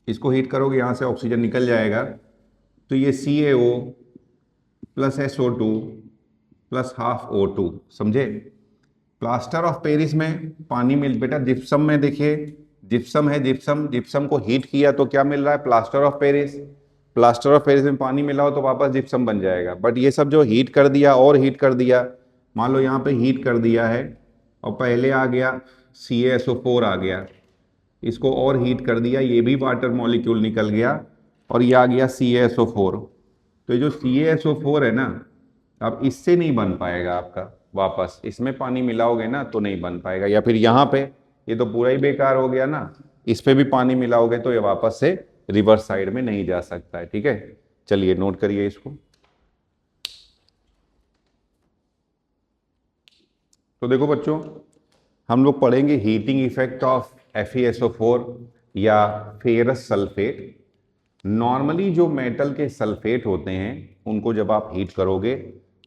इसको हीट करोगे यहाँ से ऑक्सीजन निकल जाएगा, तो ये CaO plus SO2 plus half O2, समझे? प्लास्टर ऑफ पेरिस में पानी मिल, बेटा जिप्सम में देखिए, जिप्सम है, जिप्सम को हीट किया तो क्या मिल रहा है? Plaster of Paris. Plaster of Paris में पानी मिला हो तो वापस जिप्सम बन जाएगा। बट ये सब जो हीट कर दिया और हीट कर दिया, मान लो यहाँ पे हीट कर दिया है और पहले आ गया CaSO4 आ गया, इसको और हीट कर दिया, ये भी वाटर मॉलिक्यूल निकल गया और ये आ गया CaSO4। तो ये जो CaSO4 है ना, अब इससे नहीं बन पाएगा आपका, वापस इसमें पानी मिलाओगे ना तो नहीं बन पाएगा, या फिर यहाँ पे ये तो पूरा ही बेकार हो गया ना, इस पे भी पानी मिलाओगे तो ये वापस से रिवर्स साइड में नहीं जा सकता है। ठीक है, चलिए नोट करिए इसको। तो देखो बच्चों, हम लोग पढ़ेंगे हीटिंग इफेक्ट ऑफ FeSO4 या फेरस सल्फेट। नॉर्मली जो मेटल के सल्फेट होते हैं उनको जब आप हीट करोगे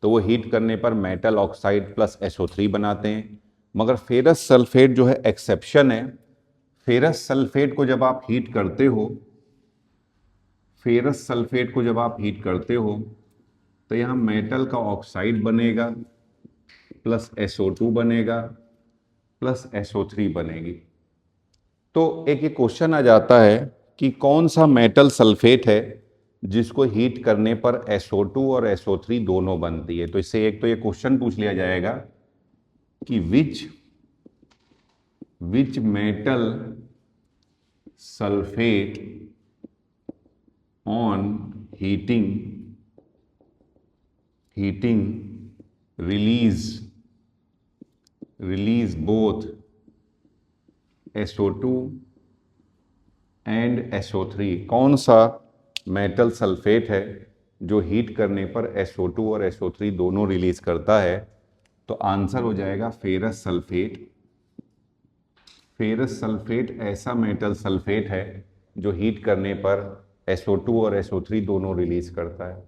तो वो हीट करने पर मेटल ऑक्साइड प्लस SO3 बनाते हैं, मगर फेरस सल्फेट जो है एक्सेप्शन है। फेरस सल्फेट को जब आप हीट करते हो, फेरस सल्फेट को जब आप हीट करते हो तो यहाँ मेटल का ऑक्साइड बनेगा प्लस SO2 बनेगा प्लस SO3 बनेगी। तो एक ये क्वेश्चन आ जाता है कि कौन सा मेटल सल्फेट है जिसको हीट करने पर SO2 और SO3 दोनों बनती है। तो इससे एक तो ये क्वेश्चन पूछ लिया जाएगा कि which metal sulphate on heating release both SO2 and SO3। कौन सा मेटल सल्फेट है जो हीट करने पर SO2 और SO3 दोनों रिलीज करता है? तो आंसर हो जाएगा फेरस सल्फेट। फेरस सल्फेट ऐसा मेटल सल्फेट है जो हीट करने पर SO2 और SO3 दोनों रिलीज करता है।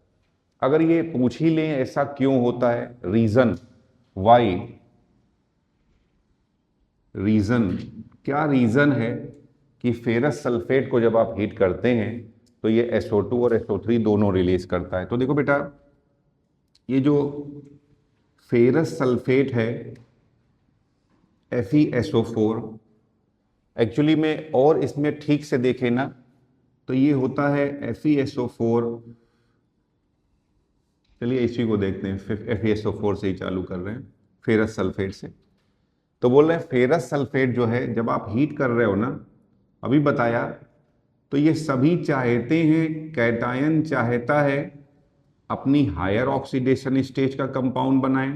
अगर ये पूछ ही लें ऐसा क्यों होता है, रीजन वाई, रीजन क्या रीजन है कि फेरस सल्फेट को जब आप हीट करते हैं तो ये SO2 और SO3 दोनों रिलीज करता है। तो देखो बेटा, ये जो फेरस सल्फेट है FeSO4, एक्चुअली में और इसमें ठीक से देखें ना तो ये होता है FeSO4। चलिए इसी को देखते हैं, FeSO4 से ही चालू कर रहे हैं, फेरस सल्फेट से। तो बोल रहे हैं फेरस सल्फेट जो है जब आप हीट कर रहे हो ना, अभी बताया, तो ये सभी चाहते हैं, कैटायन चाहता है अपनी हायर ऑक्सीडेशन स्टेज का कंपाउंड बनाए,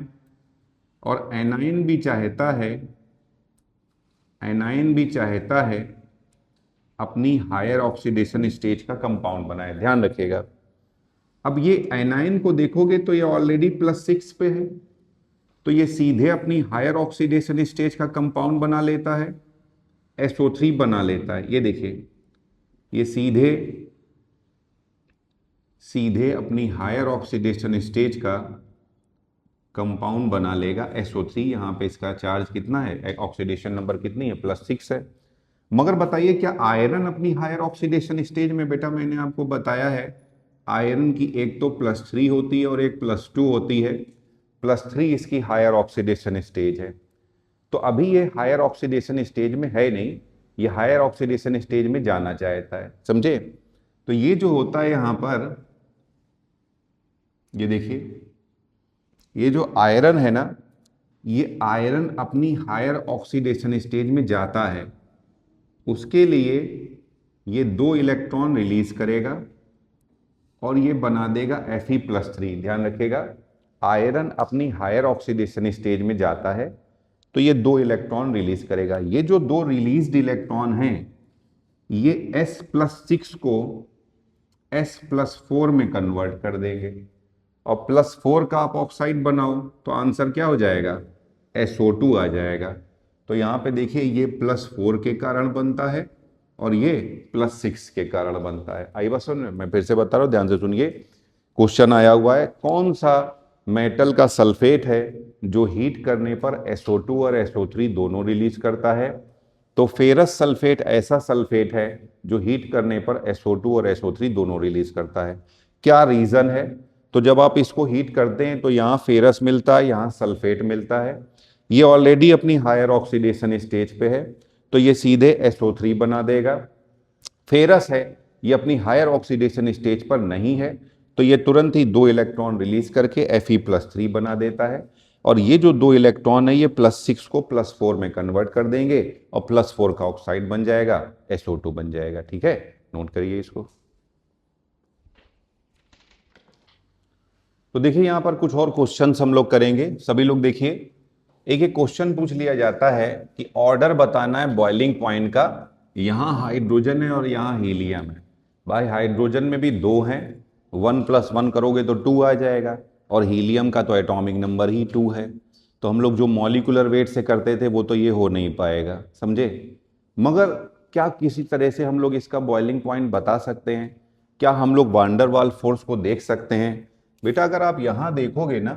और एनायन भी चाहता है अपनी हायर ऑक्सीडेशन स्टेज का कंपाउंड बनाए। ध्यान रखिएगा, अब ये एनायन को देखोगे तो ये ऑलरेडी +6 पे है, तो ये सीधे अपनी हायर ऑक्सीडेशन स्टेज का कंपाउंड बना लेता है, SO3 बना लेता है। ये देखिए, ये सीधे अपनी हायर ऑक्सीडेशन स्टेज का कंपाउंड बना लेगा SO3। यहाँ पे इसका चार्ज कितना है, ऑक्सीडेशन नंबर कितनी है, +6 है। मगर बताइए क्या आयरन अपनी हायर ऑक्सीडेशन स्टेज में, बेटा मैंने आपको बताया है आयरन की एक तो +3 होती है और एक +2 होती है। +3 इसकी हायर ऑक्सीडेशन स्टेज है। तो अभी ये हायर ऑक्सीडेशन स्टेज में है नहीं, ये हायर ऑक्सीडेशन स्टेज में जाना चाहता है, समझे? तो ये जो होता है यहां पर, ये देखिए, ये जो आयरन है ना, ये आयरन अपनी हायर ऑक्सीडेशन स्टेज में जाता है, उसके लिए ये 2 इलेक्ट्रॉन रिलीज करेगा और ये बना देगा Fe+3। ध्यान रखिएगा, आयरन अपनी हायर ऑक्सीडेशन स्टेज में जाता है तो ये 2 इलेक्ट्रॉन रिलीज करेगा। ये जो 2 रिलीज्ड इलेक्ट्रॉन हैं ये S+6 को S+4 में कन्वर्ट कर देंगे, और +4 का आप ऑक्साइड बनाओ तो आंसर क्या हो जाएगा, SO2 आ जाएगा। तो यहाँ पे देखिए, ये +4 के कारण बनता है और ये +6 के कारण बनता है। आई बात सुन, मैं फिर से बता रहा हूँ, ध्यान से सुनिए। क्वेश्चन आया हुआ है कौन सा मेटल का सल्फेट है जो हीट करने पर SO2 और SO3 दोनों रिलीज करता है? तो फेरस सल्फेट ऐसा सल्फेट है जो हीट करने पर SO2 और SO3 दोनों रिलीज करता है। क्या रीजन है? तो जब आप इसको हीट करते हैं तो यहाँ फेरस मिलता है, यहाँ सल्फेट मिलता है। ये ऑलरेडी अपनी हायर ऑक्सीडेशन स्टेज पे है तो ये सीधे SO3 बना देगा। फेरस है, ये अपनी हायर ऑक्सीडेशन स्टेज पर नहीं है तो ये तुरंत ही 2 इलेक्ट्रॉन रिलीज करके Fe+3 बना देता है, और ये जो 2 इलेक्ट्रॉन है ये +6 को +4 में कन्वर्ट कर देंगे और +4 का ऑक्साइड बन जाएगा, SO2 बन जाएगा। ठीक है, नोट करिए इसको। तो देखिए यहाँ पर कुछ और क्वेश्चंस हम लोग करेंगे। सभी लोग देखिए, एक एक क्वेश्चन पूछ लिया जाता है कि ऑर्डर बताना है बॉइलिंग पॉइंट का। यहाँ हाइड्रोजन है और यहाँ हीलियम है। भाई हाइड्रोजन में भी दो हैं, 1+1 करोगे तो 2 आ जाएगा, और हीलियम का तो एटॉमिक नंबर ही 2 है। तो हम लोग जो मॉलिक्यूलर वेट से करते थे वो तो ये हो नहीं पाएगा, समझे। मगर क्या किसी तरह से हम लोग इसका बॉइलिंग पॉइंट बता सकते हैं? क्या हम लोग वान डेर वाल्स फोर्स को देख सकते हैं? बेटा अगर आप यहाँ देखोगे ना,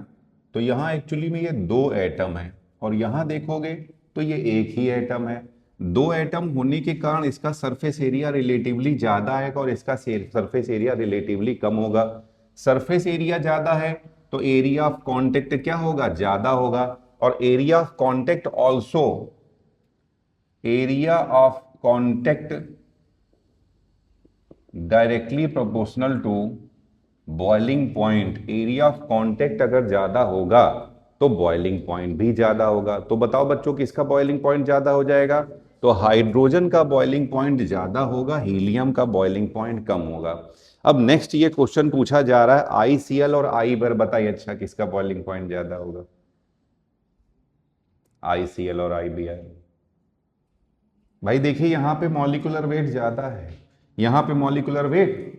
तो यहाँ एक्चुअली में ये 2 एटम है, और यहाँ देखोगे तो ये एक ही एटम है। 2 एटम होने के कारण इसका सरफेस एरिया रिलेटिवली ज्यादा है और इसका सरफेस एरिया रिलेटिवली कम होगा। सरफेस एरिया ज्यादा है तो एरिया ऑफ कांटेक्ट क्या होगा? ज्यादा होगा। और area of contact also, area of contact directly proportional to boiling point. Area of contact अगर ज्यादा होगा तो बॉइलिंग पॉइंट भी ज्यादा होगा। तो बताओ बच्चों, किसका बॉइलिंग पॉइंट ज्यादा हो जाएगा? तो हाइड्रोजन का बॉइलिंग पॉइंट ज्यादा होगा, हीलियम का बॉइलिंग पॉइंट कम होगा। अब नेक्स्ट ये क्वेश्चन पूछा जा रहा है ICl और IBr, बताइए अच्छा किसका बॉइलिंग पॉइंट ज्यादा होगा? ICl और IBr। भाई देखिए यहाँ पे मॉलिक्यूलर वेट ज्यादा है, यहाँ पे मॉलिक्यूलर वेट,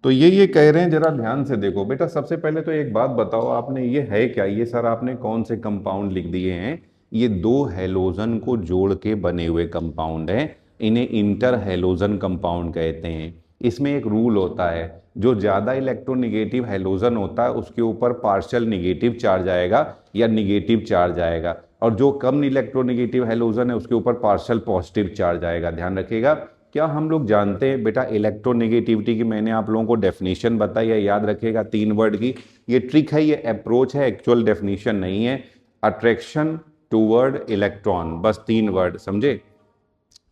तो ये कह रहे हैं, जरा ध्यान से देखो बेटा। सबसे पहले तो एक बात बताओ, आपने ये है क्या? ये सर आपने कौन से कंपाउंड लिख दिए हैं? ये 2 हैलोजन को जोड़ के बने हुए कंपाउंड हैं, इन्हें इंटर हैलोजन कंपाउंड कहते हैं। इसमें एक रूल होता है, जो ज्यादा इलेक्ट्रोनेगेटिव हैलोजन होता है उसके ऊपर पार्शियल निगेटिव चार्ज आएगा या निगेटिव चार्ज आएगा, और जो कम इलेक्ट्रोनेगेटिव हैलोजन है उसके ऊपर पार्शियल पॉजिटिव चार्ज आएगा। ध्यान रखिएगा। क्या हम लोग जानते हैं बेटा इलेक्ट्रोनेगेटिविटी की? मैंने आप लोगों को डेफिनेशन बताई है, याद रखिएगा 3 वर्ड की। ये ट्रिक है, ये अप्रोच है, एक्चुअल डेफिनेशन नहीं है। अट्रैक्शन टूवर्ड इलेक्ट्रॉन, बस 3 वर्ड, समझे।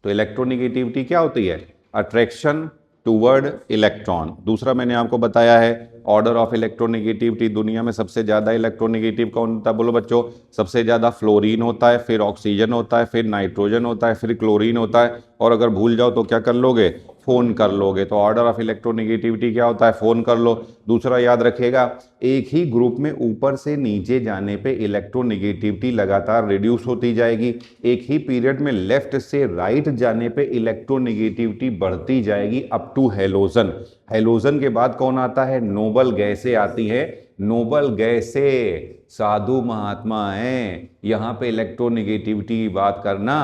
तो इलेक्ट्रोनेगेटिविटी क्या होती है? Attraction toward electron. दूसरा मैंने आपको बताया है ऑर्डर ऑफ इलेक्ट्रोनेगेटिविटी। दुनिया में सबसे ज्यादा इलेक्ट्रोनेगेटिव कौन होता है? बोलो बच्चों। सबसे ज्यादा फ्लोरीन होता है, फिर ऑक्सीजन होता है, फिर नाइट्रोजन होता है, फिर क्लोरीन होता है, और अगर भूल जाओ तो क्या कर लोगे? फोन कर लोगे। तो ऑर्डर ऑफ इलेक्ट्रोनेगेटिविटी क्या होता है? फोन कर लो। दूसरा याद रखिएगा, एक ही ग्रुप में ऊपर से नीचे जाने पे इलेक्ट्रोनेगेटिविटी लगातार रिड्यूस होती जाएगी, एक ही पीरियड में लेफ्ट से राइट जाने पे इलेक्ट्रोनेगेटिविटी बढ़ती जाएगी अप टू हैलोजन। हैलोजन के बाद कौन आता है? नोबल गैसें आती है। नोबल गैसें साधु महात्मा हैं, यहां पे इलेक्ट्रोनेगेटिविटी की बात करना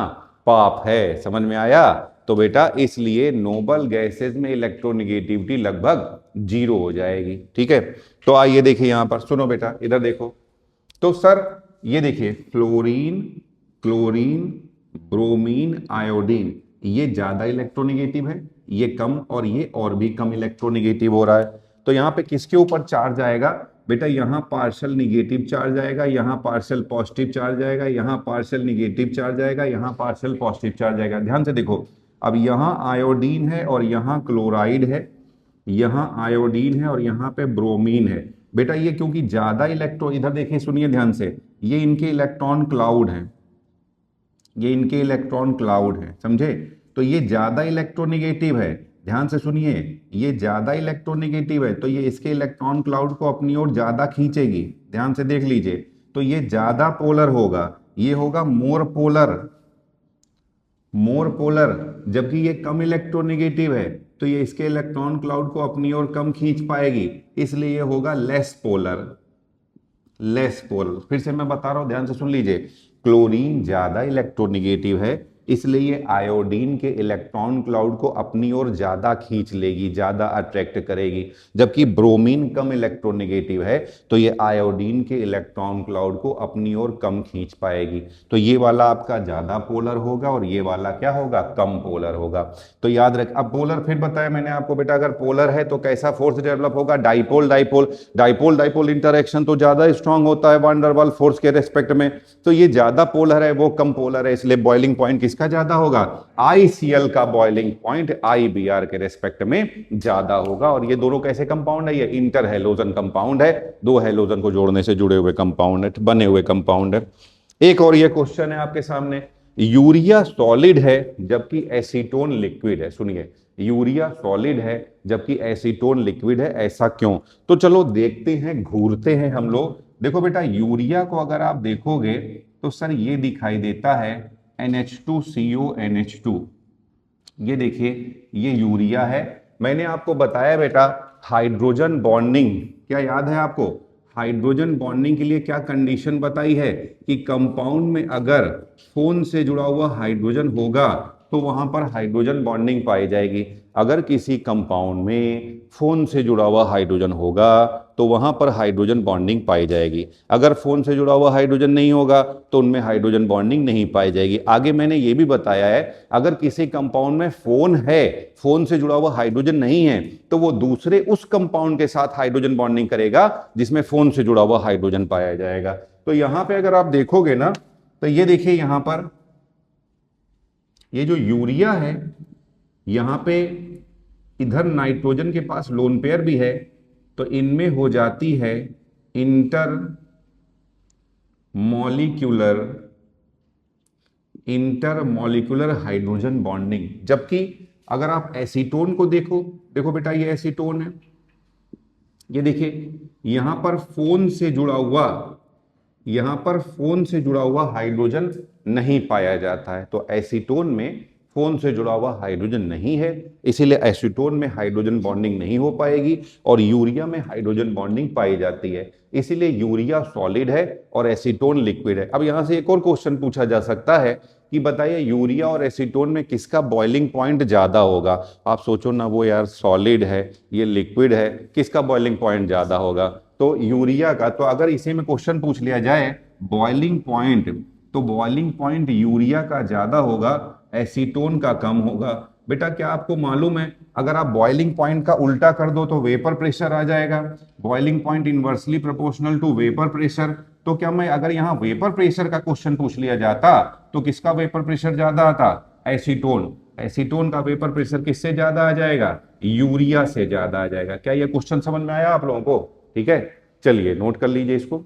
पाप है। समझ में आया? तो बेटा इसलिए नोबल गैसेज में इलेक्ट्रोनेगेटिविटी लगभग 0 हो जाएगी। ठीक है, तो आइए देखिए यहां पर, सुनो बेटा इधर देखो। तो सर ये देखिए, फ्लोरीन, क्लोरीन, ब्रोमीन, आयोडीन, ये ज्यादा इलेक्ट्रोनेगेटिव है, ये कम, और ये और भी कम इलेक्ट्रोनेगेटिव हो रहा है। तो यहाँ पे किसके ऊपर चार्ज आएगा? बेटा यहाँ पार्शियल निगेटिव चार्ज आएगा, यहाँ पार्शियल पॉजिटिव चार्ज आएगा, यहाँ पार्शियल निगेटिव चार्ज आएगा, यहाँ पार्शियल पॉजिटिव चार्ज आएगा। ध्यान से देखो, अब यहाँ आयोडीन है और यहाँ क्लोराइड है, यहाँ आयोडीन है और यहाँ पे ब्रोमीन है। बेटा ये क्योंकि ज्यादा इलेक्ट्रॉन, इधर देखिए सुनिए ध्यान से, ये इनके इलेक्ट्रॉन क्लाउड हैं, ये इनके इलेक्ट्रॉन क्लाउड हैं, समझे। तो ये ज्यादा इलेक्ट्रोनेगेटिव है, ध्यान से सुनिए, ये ज्यादा इलेक्ट्रोनेगेटिव है, तो ये इसके इलेक्ट्रॉन क्लाउड को अपनी ओर ज्यादा खींचेगी। ध्यान से देख लीजिए, तो ये ज्यादा पोलर होगा, ये होगा मोर पोलर, मोर पोलर। जबकि ये कम इलेक्ट्रोनेगेटिव है तो ये इसके इलेक्ट्रॉन क्लाउड को अपनी ओर कम खींच पाएगी, इसलिए ये होगा लेस पोलर, लेस पोलर। फिर से मैं बता रहा हूं, ध्यान से सुन लीजिए। क्लोरीन ज्यादा इलेक्ट्रोनेगेटिव है, इसलिए ये आयोडीन के इलेक्ट्रॉन क्लाउड को अपनी ओर ज्यादा खींच लेगी, ज्यादा अट्रैक्ट करेगी। जबकि ब्रोमीन कम इलेक्ट्रोनेगेटिव है, तो ये आयोडीन के इलेक्ट्रॉन क्लाउड को अपनी ओर कम खींच पाएगी। तो ये वाला आपका ज्यादा पोलर होगा और ये वाला क्या होगा? कम पोलर होगा। तो याद रख, अब पोलर फिर बताया मैंने आपको बेटा, अगर पोलर है तो कैसा फोर्स डेवलप होगा? Dipole dipole, dipole dipole interaction तो ज्यादा स्ट्रांग होता है वान डेर वाल्स फोर्स के रेस्पेक्ट में। तो ये ज्यादा पोलर है, वो कम पोलर है, इसलिए बॉइलिंग पॉइंट किसका ज्यादा होगा? ICl का बॉइलिंग पॉइंट IBr के रेस्पेक्ट में ज्यादा होगा। और ये दोनों कैसे कंपाउंड है? ये इंटर हैलोजन कंपाउंड है, 2 हैलोजन को जोड़ने से जुड़े हुए कंपाउंड है, बने हुए कंपाउंड है। एक और ये क्वेश्चन है आपके सामने, यूरिया सॉलिड है जबकि एसीटोन लिक्विड है। सुनिए, यूरिया सॉलिड है जबकि एसीटोन लिक्विड है, ऐसा क्यों? तो चलो देखते हैं, घूरते हैं हम लोग। देखो बेटा, यूरिया को अगर आप देखोगे तो सर ये दिखाई देता है NH2CO NH2। ये देखिए, ये यूरिया है। मैंने आपको बताया बेटा हाइड्रोजन बॉन्डिंग, क्या याद है आपको? हाइड्रोजन बॉन्डिंग के लिए क्या कंडीशन बताई है कि कंपाउंड में अगर फोन से जुड़ा हुआ हाइड्रोजन होगा तो वहां पर हाइड्रोजन बॉन्डिंग पाई जाएगी। अगर किसी कंपाउंड में फोन से जुड़ा हुआ हाइड्रोजन होगा तो वहां पर हाइड्रोजन बॉन्डिंग पाई जाएगी। अगर फोन से जुड़ा हुआ हाइड्रोजन नहीं होगा तो उनमें हाइड्रोजन बॉन्डिंग नहीं पाई जाएगी। आगे मैंने ये भी बताया है, अगर किसी कंपाउंड में फोन है, फोन से जुड़ा हुआ हाइड्रोजन नहीं है, तो वो दूसरे उस कंपाउंड के साथ हाइड्रोजन बॉन्डिंग करेगा जिसमें फोन से जुड़ा हुआ हाइड्रोजन पाया जाएगा। तो यहां पे अगर आप देखोगे ना, तो ये देखिए, यहां पर ये जो यूरिया है, यहां पे इधर नाइट्रोजन के पास लोन पेयर भी है, तो इनमें हो जाती है इंटर मॉलिक्यूलर हाइड्रोजन बॉन्डिंग। जबकि अगर आप एसीटोन को देखो, देखो बेटा ये एसीटोन है, ये देखिए यहां पर फोन से जुड़ा हुआ हाइड्रोजन नहीं पाया जाता है। तो एसीटोन में फोन से जुड़ा हुआ हाइड्रोजन नहीं है, इसीलिए एसीटोन में हाइड्रोजन बॉन्डिंग नहीं हो पाएगी और यूरिया में हाइड्रोजन बॉन्डिंग पाई जाती है। इसीलिए यूरिया सॉलिड है और एसीटोन लिक्विड है। अब यहां से एक और क्वेश्चन पूछा जा सकता है कि बताइए यूरिया और एसीटोन में किसका बॉइलिंग पॉइंट ज्यादा होगा? आप सोचो ना, वो यार सॉलिड है, ये लिक्विड है, किसका बॉइलिंग पॉइंट ज्यादा होगा? तो यूरिया का। तो अगर इसी में क्वेश्चन पूछ लिया जाए बॉइलिंग पॉइंट, तो बॉइलिंग पॉइंट यूरिया का ज्यादा होगा, एसीटोन का कम होगा। बेटा क्या आपको मालूम है, अगर आप बॉइलिंग पॉइंट का उल्टा कर दो तो वेपर प्रेशर आ जाएगा। Boiling point inversely proportional to vapour pressure. तो क्या मैं अगर यहाँ वेपर प्रेशर का क्वेश्चन पूछ लिया जाता तो किसका वेपर प्रेशर ज्यादा आता? एसीटोन। एसीटोन का वेपर प्रेशर किससे ज्यादा आ जाएगा? यूरिया से ज्यादा आ जाएगा। क्या यह क्वेश्चन समझ में आया आप लोगों को? ठीक है, चलिए नोट कर लीजिए इसको।